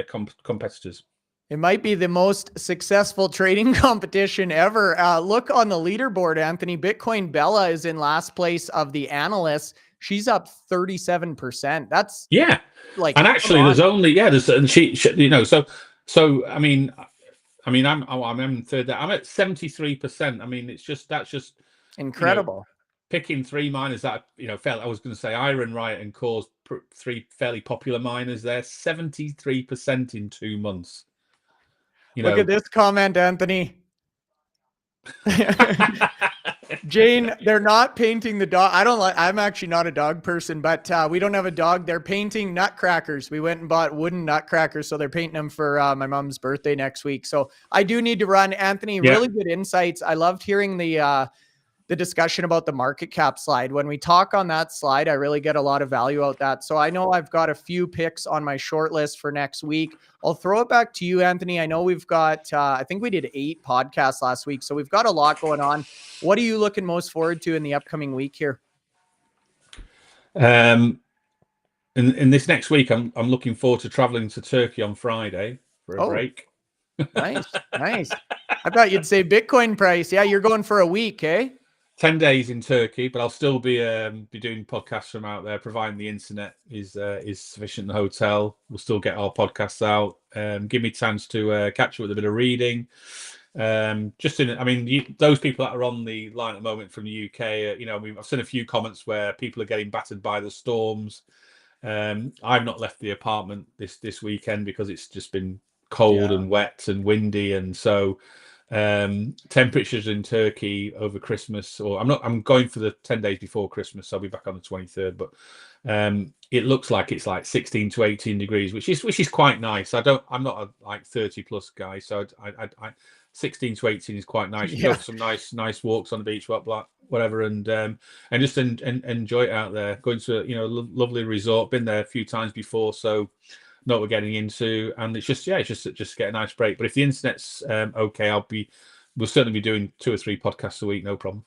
competitors. It might be the most successful trading competition ever. Look on the leaderboard, Anthony. Bitcoin Bella is in last place of the Analyst. She's up 37%. That's like, and actually, there's only and she you know, so I mean, I'm in third. I'm at 73%. I mean, that's just incredible. You know, picking three miners that, you know, I was going to say IREN, Riot, and Corp, three fairly popular miners there. 73% in 2 months. You Look know, at this comment, Anthony. Jane, they're not painting the dog. I'm actually not a dog person, but we don't have a dog. They're painting nutcrackers. We went and bought wooden nutcrackers, so they're painting them for my mom's birthday next week. So I do need to run. Anthony, really good insights. I loved hearing the discussion about the market cap slide. When we talk on that slide, I really get a lot of value out that. So I know I've got a few picks on my short list for next week. I'll throw it back to you, Anthony. I know we've got, I think we did 8 podcasts last week, so we've got a lot going on. What are you looking most forward to in the upcoming week here? In this next week, I'm looking forward to traveling to Turkey on Friday for a break. Nice. I thought you'd say Bitcoin price. Yeah, you're going for a week, eh? 10 days in Turkey, but I'll still be doing podcasts from out there, providing the internet is sufficient in the hotel. We'll still get our podcasts out. Give me a chance to catch up with a bit of reading. Those people that are on the line at the moment from the UK, I've seen a few comments where people are getting battered by the storms. I've not left the apartment this weekend because it's just been cold and wet and windy, and so temperatures in Turkey over Christmas, or I'm going for the 10 days before Christmas, so I'll be back on the 23rd, but it looks like it's like 16 to 18 degrees, which is quite nice. I'm not a 30 plus guy, so I 16 to 18 is quite nice. You go for some nice walks on the beach, whatever, and just enjoy it out there. Going to a lovely resort, been there a few times before, so know what we're getting into, and it's just get a nice break. But if the internet's okay, we'll certainly be doing 2 or 3 podcasts a week, no problem.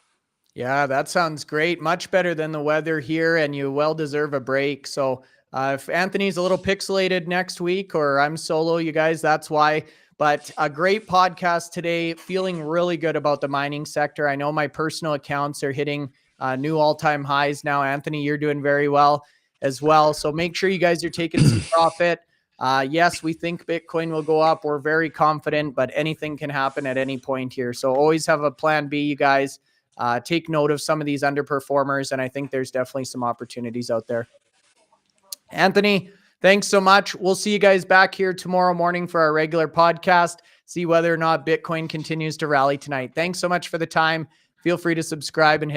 Yeah, that sounds great. Much better than the weather here, and you well deserve a break. So if Anthony's a little pixelated next week, or I'm solo, you guys, that's why. But a great podcast today. Feeling really good about the mining sector. I know my personal accounts are hitting new all-time highs now. Anthony, you're doing very well as well. So make sure you guys are taking some profit. Yes, we think Bitcoin will go up. We're very confident, but anything can happen at any point here. So always have a plan B, you guys. Take note of some of these underperformers, and I think there's definitely some opportunities out there. Anthony, thanks so much. We'll see you guys back here tomorrow morning for our regular podcast. See whether or not Bitcoin continues to rally tonight. Thanks so much for the time. Feel free to subscribe and hit